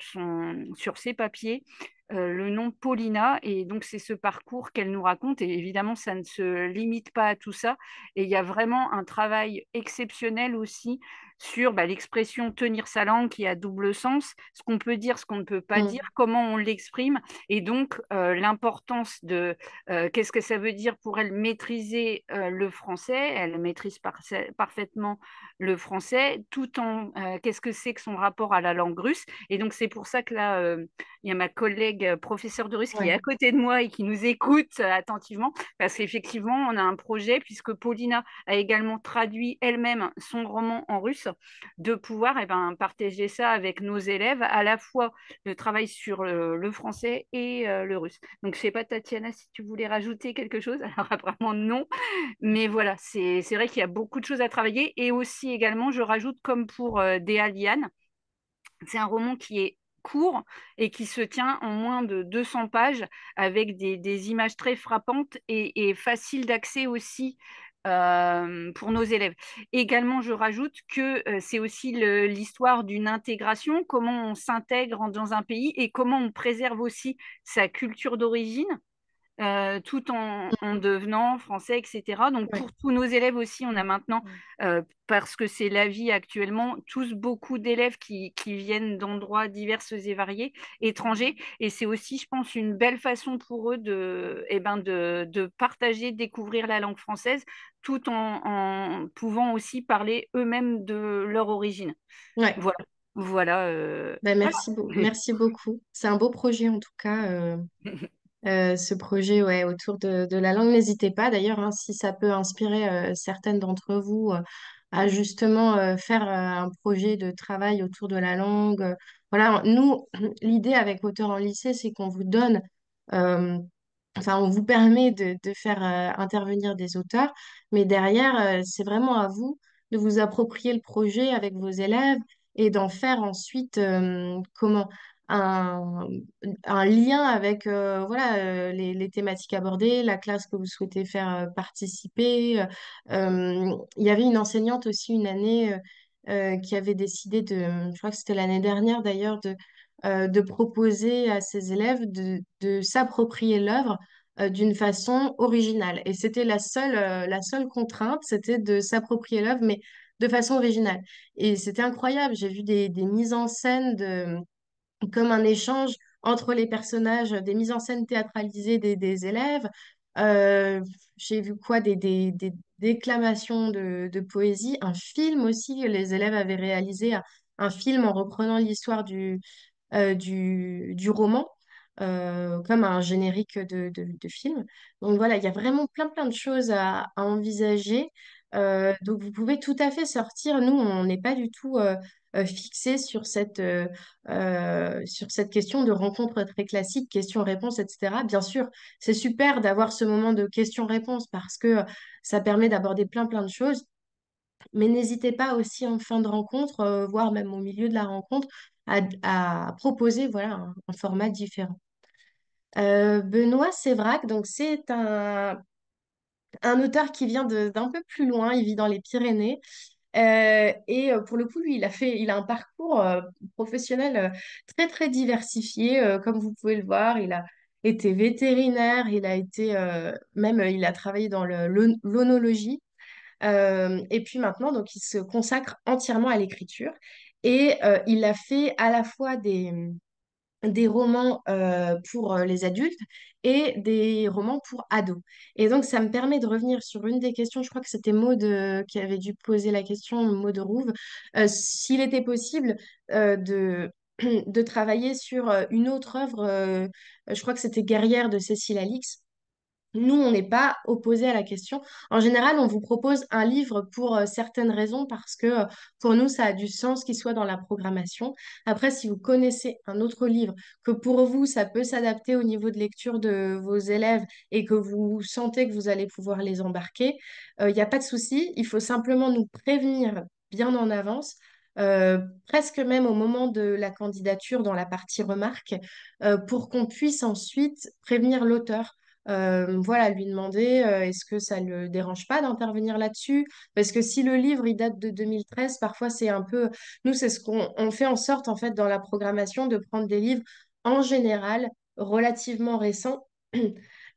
ses papiers le nom de Paulina. Et donc, c'est ce parcours qu'elle nous raconte. Et évidemment, ça ne se limite pas à tout ça. Et il y a vraiment un travail exceptionnel aussi sur l'expression tenir sa langue qui a double sens, ce qu'on peut dire, ce qu'on ne peut pas dire, Mm. comment on l'exprime. Et donc, l'importance de qu'est-ce que ça veut dire pour elle maîtriser le français. Elle maîtrise parfaitement le français, tout en qu'est-ce que c'est que son rapport à la langue russe. Et donc, c'est pour ça que là, il y a ma collègue professeure de russe qui est Ouais. à côté de moi et qui nous écoute attentivement, parce qu'effectivement, on a un projet, puisque Paulina a également traduit elle-même son roman en russe, de pouvoir partager ça avec nos élèves, à la fois le travail sur le français et le russe. Donc, je ne sais pas, Tatiana, si tu voulais rajouter quelque chose. Alors, apparemment, non. Mais voilà, c'est vrai qu'il y a beaucoup de choses à travailler. Et aussi, également, je rajoute, comme pour Déa Liane, c'est un roman qui est court et qui se tient en moins de 200 pages, avec des images très frappantes et faciles d'accès aussi pour nos élèves. Également, je rajoute que c'est aussi l'histoire d'une intégration, comment on s'intègre dans un pays et comment on préserve aussi sa culture d'origine tout en devenant français, etc. Donc Ouais. pour tous nos élèves aussi, on a maintenant, parce que c'est la vie actuellement, tous beaucoup d'élèves qui viennent d'endroits divers et variés, étrangers. Et c'est aussi, je pense, une belle façon pour eux de partager, découvrir la langue française, tout en pouvant aussi parler eux-mêmes de leur origine. Ouais. Voilà, voilà, Ben, voilà. merci beaucoup. C'est un beau projet en tout cas. Ce projet ouais, autour de la langue. N'hésitez pas d'ailleurs, hein, si ça peut inspirer certaines d'entre vous à justement faire un projet de travail autour de la langue. Voilà, nous, l'idée avec Auteur en lycée, c'est qu'on vous donne, euh, enfin, on vous permet de faire intervenir des auteurs, mais derrière, c'est vraiment à vous de vous approprier le projet avec vos élèves et d'en faire ensuite, comment? Un, un lien avec voilà, les thématiques abordées, la classe que vous souhaitez faire participer. Il y avait une enseignante aussi une année qui avait décidé je crois que c'était l'année dernière d'ailleurs, de proposer à ses élèves de s'approprier l'œuvre d'une façon originale. Et c'était la seule contrainte, c'était de s'approprier l'œuvre, mais de façon originale. Et c'était incroyable. J'ai vu des mises en scène comme un échange entre les personnages, des mises en scène théâtralisées des élèves. Euh, j'ai vu quoi? Des déclamations de poésie, un film aussi. Les élèves avaient réalisé un film en reprenant l'histoire du roman, comme un générique de film. Donc voilà, il y a vraiment plein de choses à envisager. Donc vous pouvez tout à fait sortir. Nous, on n'est pas du tout fixé sur cette question de rencontre très classique, questions-réponses, etc. Bien sûr, c'est super d'avoir ce moment de questions-réponses parce que ça permet d'aborder plein de choses. Mais n'hésitez pas aussi en fin de rencontre, voire même au milieu de la rencontre, à proposer voilà, un format différent. Benoît Sévrac, donc c'est un auteur qui vient d'un peu plus loin, il vit dans les Pyrénées. Pour le coup, lui, il a un parcours professionnel très diversifié. Comme vous pouvez le voir, il a été vétérinaire, il a travaillé dans l'onologie. Et puis maintenant, donc, il se consacre entièrement à l'écriture. Il a fait à la fois des romans pour les adultes et des romans pour ados. Et donc, ça me permet de revenir sur une des questions, je crois que c'était Maud qui avait dû poser la question, Maud Rouve, s'il était possible de travailler sur une autre œuvre, je crois que c'était Guerrière de Cécile Alix. Nous, on n'est pas opposé à la question. En général, on vous propose un livre pour certaines raisons parce que pour nous, ça a du sens qu'il soit dans la programmation. Après, si vous connaissez un autre livre que pour vous, ça peut s'adapter au niveau de lecture de vos élèves et que vous sentez que vous allez pouvoir les embarquer, il n'y a pas de souci. Il faut simplement nous prévenir bien en avance. Presque même au moment de la candidature dans la partie remarques, pour qu'on puisse ensuite prévenir l'auteur, voilà, lui demander est-ce que ça ne le dérange pas d'intervenir là-dessus? Parce que si le livre il date de 2013, parfois c'est un peu. Nous, c'est ce qu'on fait en sorte, en fait, dans la programmation, de prendre des livres en général relativement récents,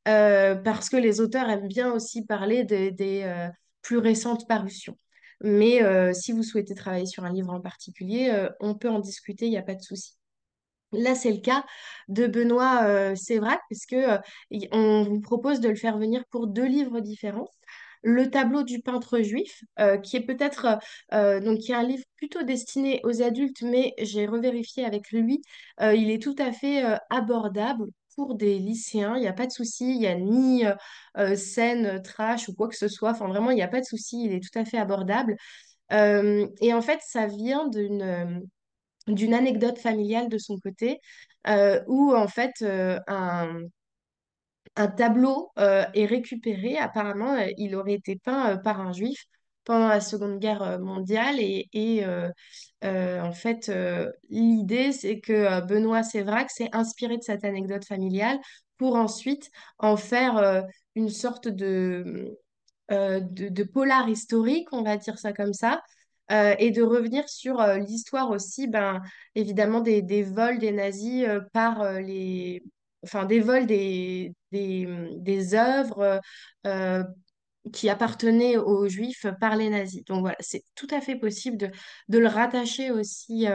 parce que les auteurs aiment bien aussi parler des plus récentes parutions. Mais si vous souhaitez travailler sur un livre en particulier, on peut en discuter, il n'y a pas de souci. Là, c'est le cas de Benoît Sévrac, puisque on vous propose de le faire venir pour deux livres différents. Le tableau du peintre juif, qui est peut-être donc qui est un livre plutôt destiné aux adultes, mais j'ai revérifié avec lui, il est tout à fait abordable pour des lycéens. Il n'y a pas de souci, il n'y a ni scène trash ou quoi que ce soit. Enfin, vraiment, il n'y a pas de souci, il est tout à fait abordable. Et en fait, ça vient d'une anecdote familiale de son côté, où en fait un tableau est récupéré. Apparemment, il aurait été peint par un juif pendant la Seconde Guerre mondiale. En fait, l'idée, c'est que Benoît Sévrac s'est inspiré de cette anecdote familiale pour ensuite en faire une sorte de polar historique, on va dire ça comme ça, et de revenir sur l'histoire aussi, ben, évidemment, des vols des nazis par enfin, des vols des œuvres euh, qui appartenaient aux Juifs par les nazis. Donc voilà, c'est tout à fait possible de le rattacher aussi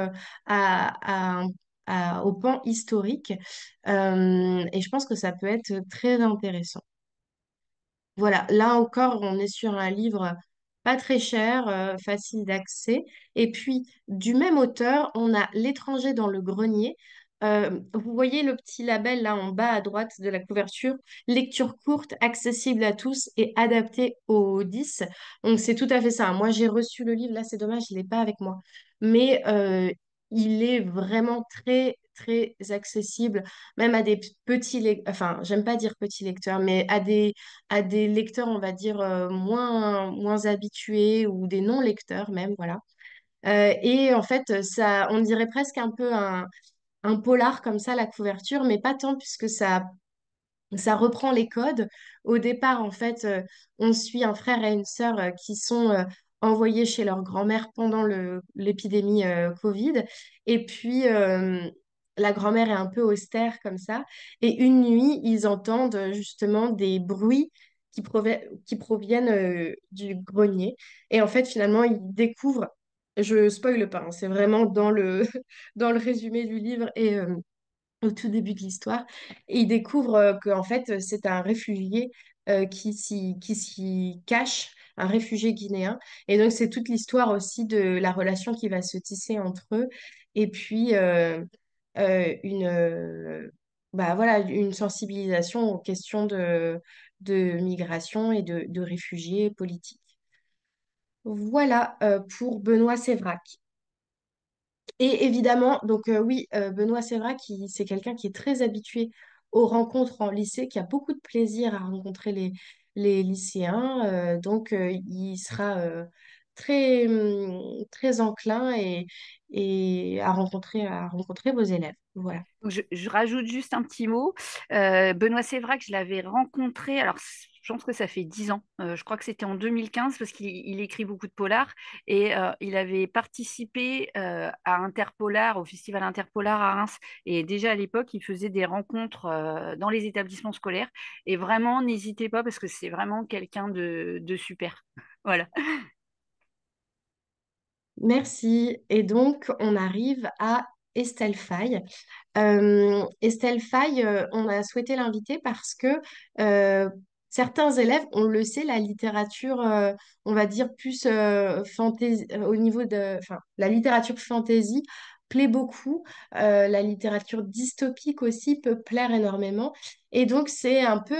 au pan historique. Et je pense que ça peut être très intéressant. Voilà, là encore, on est sur un livre pas très cher, facile d'accès. Et puis, du même auteur, on a L'étranger dans le grenier. Vous voyez le petit label là en bas à droite de la couverture, lecture courte, accessible à tous et adaptée aux 10. Donc, c'est tout à fait ça. Moi, j'ai reçu le livre, là, c'est dommage, je ne l'ai pas avec moi. Mais il est vraiment très accessible, même à des petits lecteurs, enfin, j'aime pas dire petits lecteurs, mais à des lecteurs, on va dire, moins habitués ou des non-lecteurs même, voilà. Et en fait, ça, on dirait presque un peu un polar comme ça, la couverture, mais pas tant puisque ça reprend les codes. Au départ, en fait, on suit un frère et une sœur qui sont envoyés chez leur grand-mère pendant l'épidémie Covid. Et puis, la grand-mère est un peu austère comme ça. Et une nuit, ils entendent justement des bruits qui proviennent du grenier. Et en fait, finalement, ils découvrent, je spoile pas, hein, c'est vraiment dans dans le résumé du livre au tout début de l'histoire. Et il découvre qu'en fait, c'est un réfugié qui s'y cache, un réfugié guinéen. Et donc, c'est toute l'histoire aussi de la relation qui va se tisser entre eux. Et puis, une, bah, voilà, une sensibilisation aux questions de migration et de réfugiés politiques. Voilà pour Benoît Sévrac. Et évidemment, donc oui, Benoît Sévrac, c'est quelqu'un qui est très habitué aux rencontres en lycée, qui a beaucoup de plaisir à rencontrer les lycéens. Il sera très enclin et à rencontrer vos élèves. Voilà. Donc, je rajoute juste un petit mot. Benoît Sévrac, je l'avais rencontré, alors je pense que ça fait 10 ans. Je crois que c'était en 2015 parce qu'il écrit beaucoup de polars et il avait participé à Interpolar, au festival Interpolar à Reims. Et déjà à l'époque, il faisait des rencontres dans les établissements scolaires. Et vraiment, n'hésitez pas parce que c'est vraiment quelqu'un de super. Voilà. Merci. Et donc, on arrive à Estelle Faye. Estelle Faye, on a souhaité l'inviter parce que euh, certains élèves, on le sait, la littérature, on va dire plus fantasy, au niveau de, enfin, la littérature fantasy plaît beaucoup. La littérature dystopique aussi peut plaire énormément. Et donc, c'est un peu,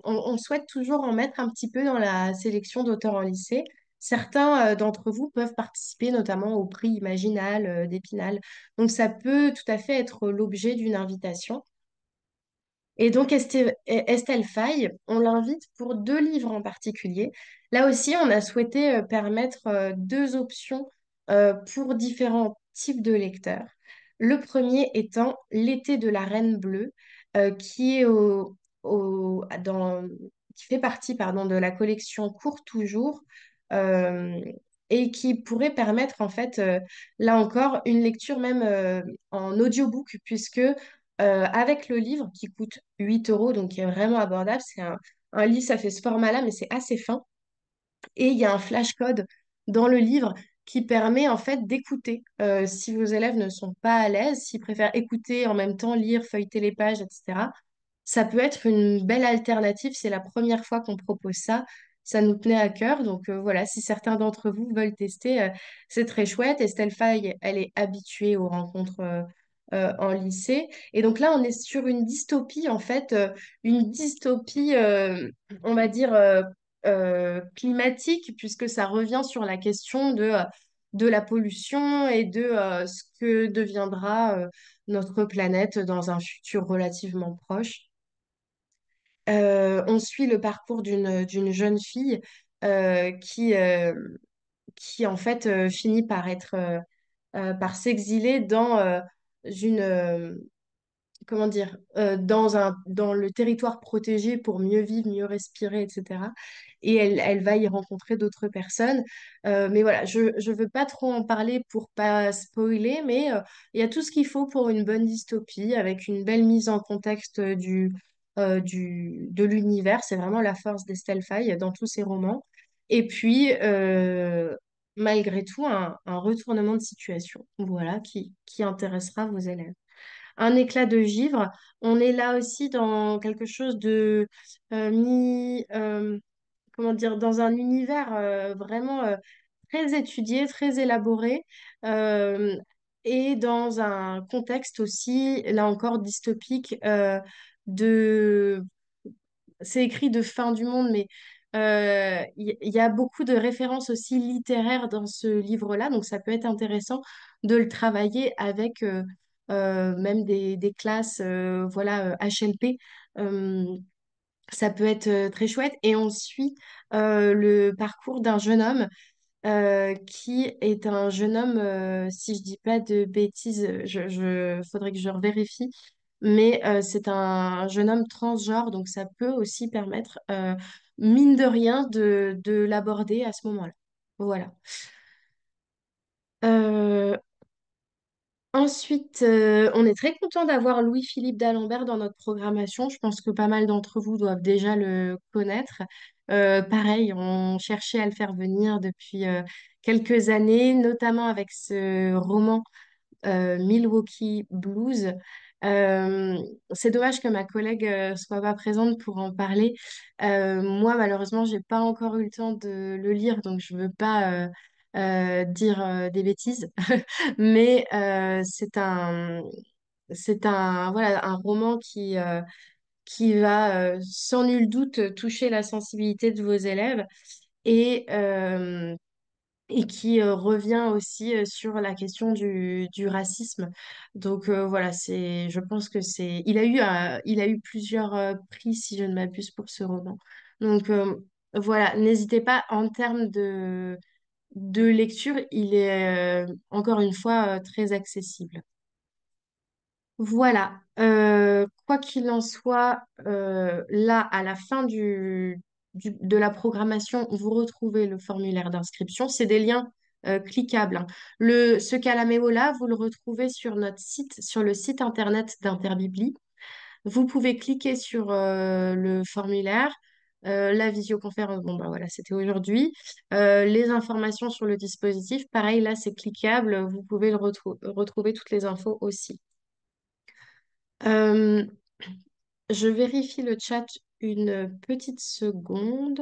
on souhaite toujours en mettre un petit peu dans la sélection d'auteurs en lycée. Certains d'entre vous peuvent participer notamment au prix Imaginal d'Épinal. Donc, ça peut tout à fait être l'objet d'une invitation. Et donc, Estelle Faye, on l'invite pour deux livres en particulier. Là aussi, on a souhaité permettre deux options pour différents types de lecteurs. Le premier étant L'été de la Reine Bleue, qui est qui fait partie, pardon, de la collection Court Toujours, euh, et qui pourrait permettre, en fait, là encore, une lecture même en audiobook, puisque avec le livre qui coûte 8 euros, donc qui est vraiment abordable. C'est un livre, ça fait ce format-là, mais c'est assez fin. Et il y a un flashcode dans le livre qui permet en fait d'écouter. Si vos élèves ne sont pas à l'aise, s'ils préfèrent écouter en même temps, lire, feuilleter les pages, etc., ça peut être une belle alternative. C'est la première fois qu'on propose ça. Ça nous tenait à cœur. Donc voilà, si certains d'entre vous veulent tester, c'est très chouette. Estelle Faye, elle est habituée aux rencontres en lycée. Et donc là, on est sur une dystopie, en fait, une dystopie, on va dire, climatique, puisque ça revient sur la question de la pollution et de ce que deviendra notre planète dans un futur relativement proche. On suit le parcours d'une jeune fille qui en fait finit par par s'exiler dans une comment dire dans le territoire protégé pour mieux vivre, mieux respirer, etc. Et elle va y rencontrer d'autres personnes. Mais voilà, je ne veux pas trop en parler pour pas spoiler, mais il y a tout ce qu'il faut pour une bonne dystopie avec une belle mise en contexte de l'univers. C'est vraiment la force d'Estelle Faye dans tous ses romans. Et puis, malgré tout, un retournement de situation, voilà, qui intéressera vos élèves. Un éclat de givre, on est là aussi dans quelque chose de comment dire, dans un univers vraiment très étudié, très élaboré, euh, et dans un contexte aussi, là encore, dystopique, de c'est écrit de fin du monde, mais il y a beaucoup de références aussi littéraires dans ce livre-là, donc ça peut être intéressant de le travailler avec même des classes voilà, HLP. Euh, Ça peut être très chouette. Et on suit le parcours d'un jeune homme qui est un jeune homme, si je dis pas de bêtises, faudrait que je revérifie, mais c'est un jeune homme transgenre, donc ça peut aussi permettre, mine de rien, de l'aborder à ce moment-là. Voilà. Euh, Ensuite, on est très content d'avoir Louis-Philippe d'Alembert dans notre programmation. Je pense que pas mal d'entre vous doivent déjà le connaître. Pareil, on cherchait à le faire venir depuis quelques années, notamment avec ce roman Milwaukee Blues, Euh, c'est dommage que ma collègue soit pas présente pour en parler. Moi, malheureusement, j'ai pas encore eu le temps de le lire, donc je veux pas dire des bêtises. Mais voilà, un roman qui va sans nul doute toucher la sensibilité de vos élèves et, euh, et qui revient aussi sur la question du racisme. Donc voilà, je pense que il a eu plusieurs prix, si je ne m'abuse, pour ce roman. Donc voilà, n'hésitez pas, en termes de lecture, il est encore une fois très accessible. Voilà. Quoi qu'il en soit, là, à la fin de la programmation, vous retrouvez le formulaire d'inscription. C'est des liens cliquables, hein. Ce Calaméo-là, vous le retrouvez sur notre site, sur le site internet d'Interbibli. Vous pouvez cliquer sur le formulaire. La visioconférence, bon bah voilà, c'était aujourd'hui. Les informations sur le dispositif, pareil, là c'est cliquable, vous pouvez retrouver toutes les infos aussi. Euh, je vérifie le chat une petite seconde.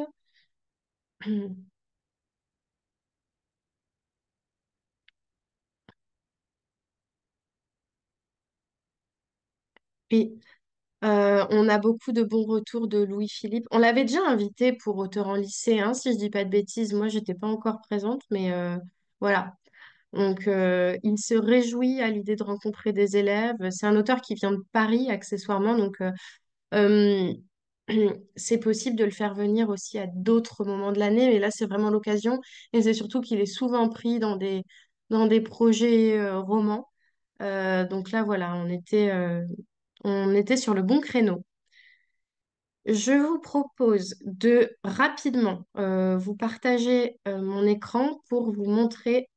Oui, on a beaucoup de bons retours de Louis-Philippe. On l'avait déjà invité pour Auteur en lycée, hein, si je dis pas de bêtises. Moi, j'étais pas encore présente, mais voilà. Donc, il se réjouit à l'idée de rencontrer des élèves. C'est un auteur qui vient de Paris, accessoirement, donc euh, c'est possible de le faire venir aussi à d'autres moments de l'année, mais là, c'est vraiment l'occasion. Et c'est surtout qu'il est souvent pris dans des projets romans. Donc là, voilà, on était sur le bon créneau. Je vous propose de rapidement vous partager mon écran pour vous montrer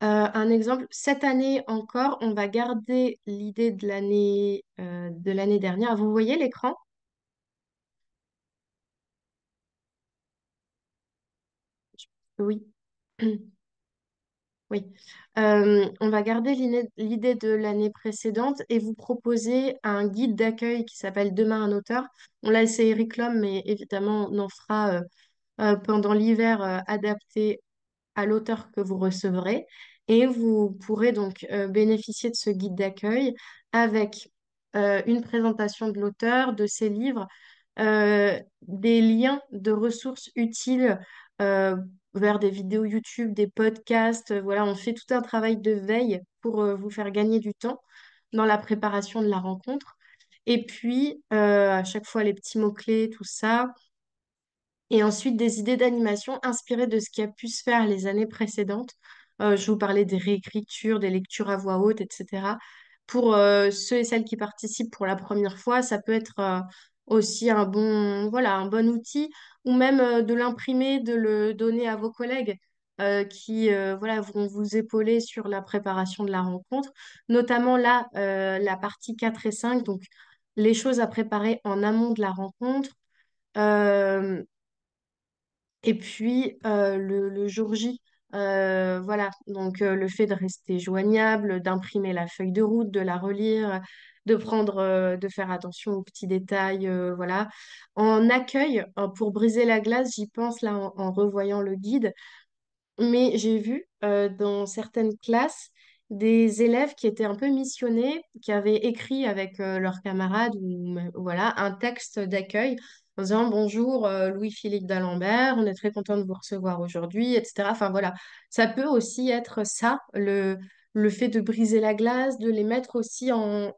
un exemple. Cette année encore, on va garder l'idée de l'année dernière. Vous voyez l'écran? Oui. Oui. On va garder l'idée de l'année précédente et vous proposer un guide d'accueil qui s'appelle Demain un auteur. On l'a essayé Eric Lhomme, mais évidemment, on en fera pendant l'hiver adapté à l'auteur que vous recevrez. Et vous pourrez donc bénéficier de ce guide d'accueil avec une présentation de l'auteur, de ses livres, des liens de ressources utiles euh, vers des vidéos YouTube, des podcasts. Voilà, on fait tout un travail de veille pour vous faire gagner du temps dans la préparation de la rencontre. Et puis, à chaque fois, les petits mots-clés, tout ça. Et ensuite, des idées d'animation inspirées de ce qui a pu se faire les années précédentes. Je vous parlais des réécritures, des lectures à voix haute, etc. Pour ceux et celles qui participent pour la première fois, ça peut être aussi voilà, un bon outil, ou même de l'imprimer, de le donner à vos collègues qui voilà, vont vous épauler sur la préparation de la rencontre. Notamment là, la partie 4 et 5, donc les choses à préparer en amont de la rencontre. Euh, et puis le jour J, voilà, donc le fait de rester joignable, d'imprimer la feuille de route, de la relire, de faire attention aux petits détails, voilà. En accueil, pour briser la glace, j'y pense là en revoyant le guide. Mais j'ai vu dans certaines classes des élèves qui étaient un peu missionnés, qui avaient écrit avec leurs camarades ou voilà un texte d'accueil en disant bonjour Louis-Philippe d'Alembert, on est très content de vous recevoir aujourd'hui, etc. Enfin voilà, ça peut aussi être ça, le fait de briser la glace, de les mettre aussi en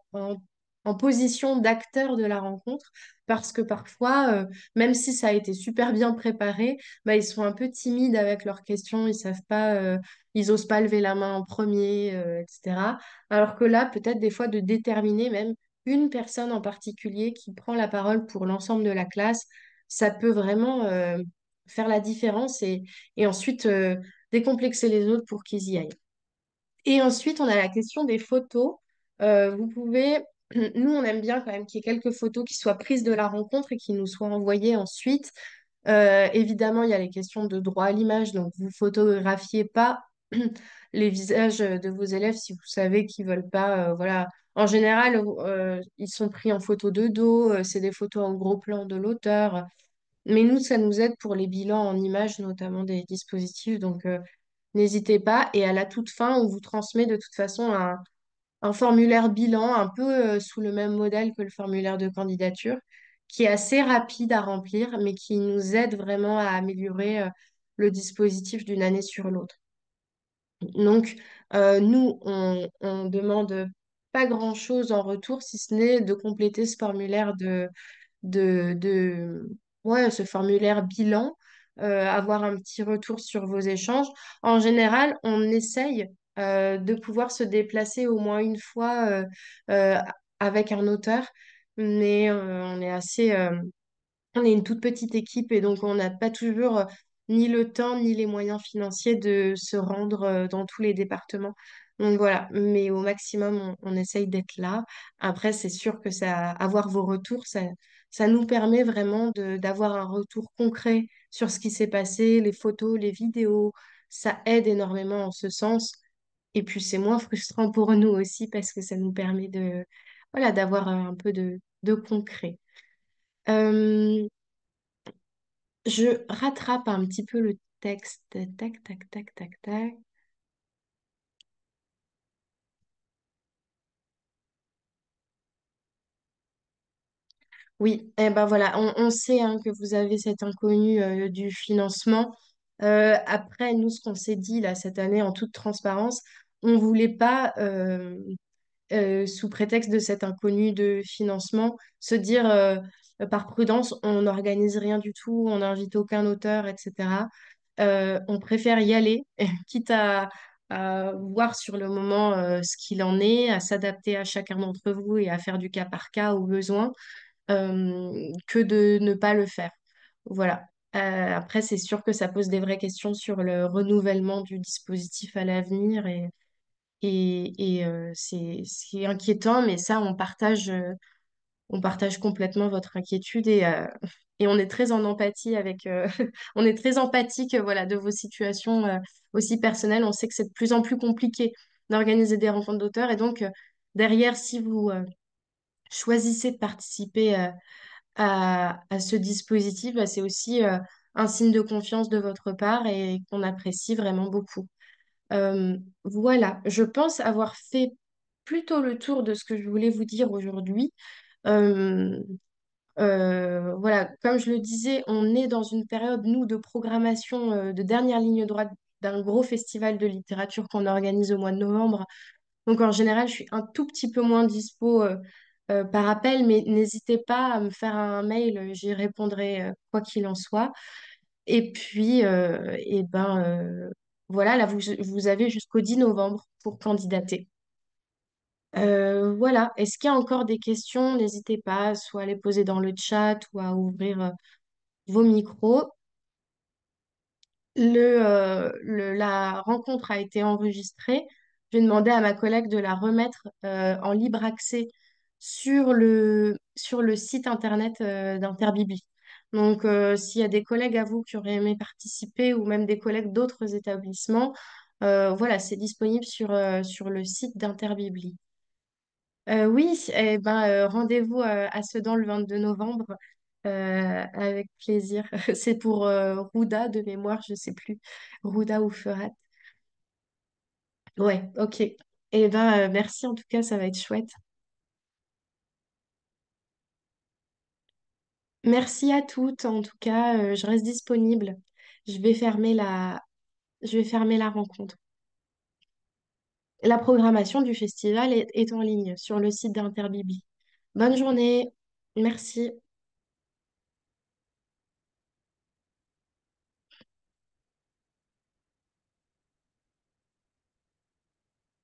position d'acteur de la rencontre, parce que parfois, même si ça a été super bien préparé, bah, ils sont un peu timides avec leurs questions, ils savent pas, ils osent pas lever la main en premier, etc. Alors que là, peut-être des fois de déterminer même une personne en particulier qui prend la parole pour l'ensemble de la classe, ça peut vraiment faire la différence et ensuite décomplexer les autres pour qu'ils y aillent. Et ensuite, on a la question des photos. Vous pouvez, nous, on aime bien quand même qu'il y ait quelques photos qui soient prises de la rencontre et qui nous soient envoyées ensuite. Évidemment, il y a les questions de droit à l'image, donc vous photographiez pas les visages de vos élèves si vous savez qu'ils veulent pas, voilà, En général, ils sont pris en photo de dos, c'est des photos en gros plan de l'auteur. Mais nous, ça nous aide pour les bilans en images, notamment des dispositifs. Donc, n'hésitez pas. Et à la toute fin, on vous transmet de toute façon un formulaire bilan, un peu sous le même modèle que le formulaire de candidature, qui est assez rapide à remplir, mais qui nous aide vraiment à améliorer le dispositif d'une année sur l'autre. Donc, nous, on demande pas grand-chose en retour, si ce n'est de compléter ce formulaire de ouais, ce formulaire bilan, avoir un petit retour sur vos échanges. En général, on essaye de pouvoir se déplacer au moins une fois euh, avec un auteur, mais on est une toute petite équipe et donc on n'a pas toujours ni le temps ni les moyens financiers de se rendre dans tous les départements. Donc voilà, mais au maximum, on essaye d'être là. Après, c'est sûr que avoir vos retours, ça nous permet vraiment d'avoir un retour concret sur ce qui s'est passé, les photos, les vidéos. Ça aide énormément en ce sens. Et puis, c'est moins frustrant pour nous aussi parce que ça nous permet voilà, d'avoir un peu de concret. Euh, je rattrape un petit peu le texte. Tac, tac, tac, tac, tac. Oui, eh ben voilà, on sait hein, que vous avez cet inconnu du financement. Après, nous, ce qu'on s'est dit là cette année en toute transparence, on voulait pas, sous prétexte de cet inconnu de financement, se dire par prudence, on n'organise rien du tout, on n'invite aucun auteur, etc. On préfère y aller, quitte à voir sur le moment ce qu'il en est, à s'adapter à chacun d'entre vous et à faire du cas par cas au besoin, que de ne pas le faire. Voilà. Après, c'est sûr que ça pose des vraies questions sur le renouvellement du dispositif à l'avenir et c'est inquiétant, mais ça, on partage complètement votre inquiétude et on est très en empathie avec, on est très empathique, voilà, de vos situations aussi personnelles. On sait que c'est de plus en plus compliqué d'organiser des rencontres d'auteurs et donc derrière, si vous choisissez de participer à ce dispositif, bah, c'est aussi un signe de confiance de votre part et qu'on apprécie vraiment beaucoup. Voilà, je pense avoir fait plutôt le tour de ce que je voulais vous dire aujourd'hui. Euh, voilà, comme je le disais, on est dans une période, nous, de programmation de dernière ligne droite d'un gros festival de littérature qu'on organise au mois de novembre. Donc, en général, je suis un tout petit peu moins dispo par appel, mais n'hésitez pas à me faire un mail, j'y répondrai quoi qu'il en soit. Et puis, voilà, là, vous avez jusqu'au 10 novembre pour candidater. Voilà, est-ce qu'il y a encore des questions? N'hésitez pas soit à les poser dans le chat ou à ouvrir vos micros. La rencontre a été enregistrée. Je vais demander à ma collègue de la remettre en libre accès sur le site internet d'Interbibli. Donc, s'il y a des collègues à vous qui auraient aimé participer ou même des collègues d'autres établissements, voilà, c'est disponible sur le site d'Interbibli. Oui, eh ben, rendez-vous à Sedan le 22 novembre avec plaisir. C'est pour Rouda de mémoire, je sais plus. Rouda ou Ferat. Ouais, ok. Eh ben, merci en tout cas, ça va être chouette. Merci à toutes. En tout cas, je reste disponible. Je vais fermer je vais fermer la rencontre. La programmation du festival est en ligne sur le site d'Interbibli. Bonne journée. Merci.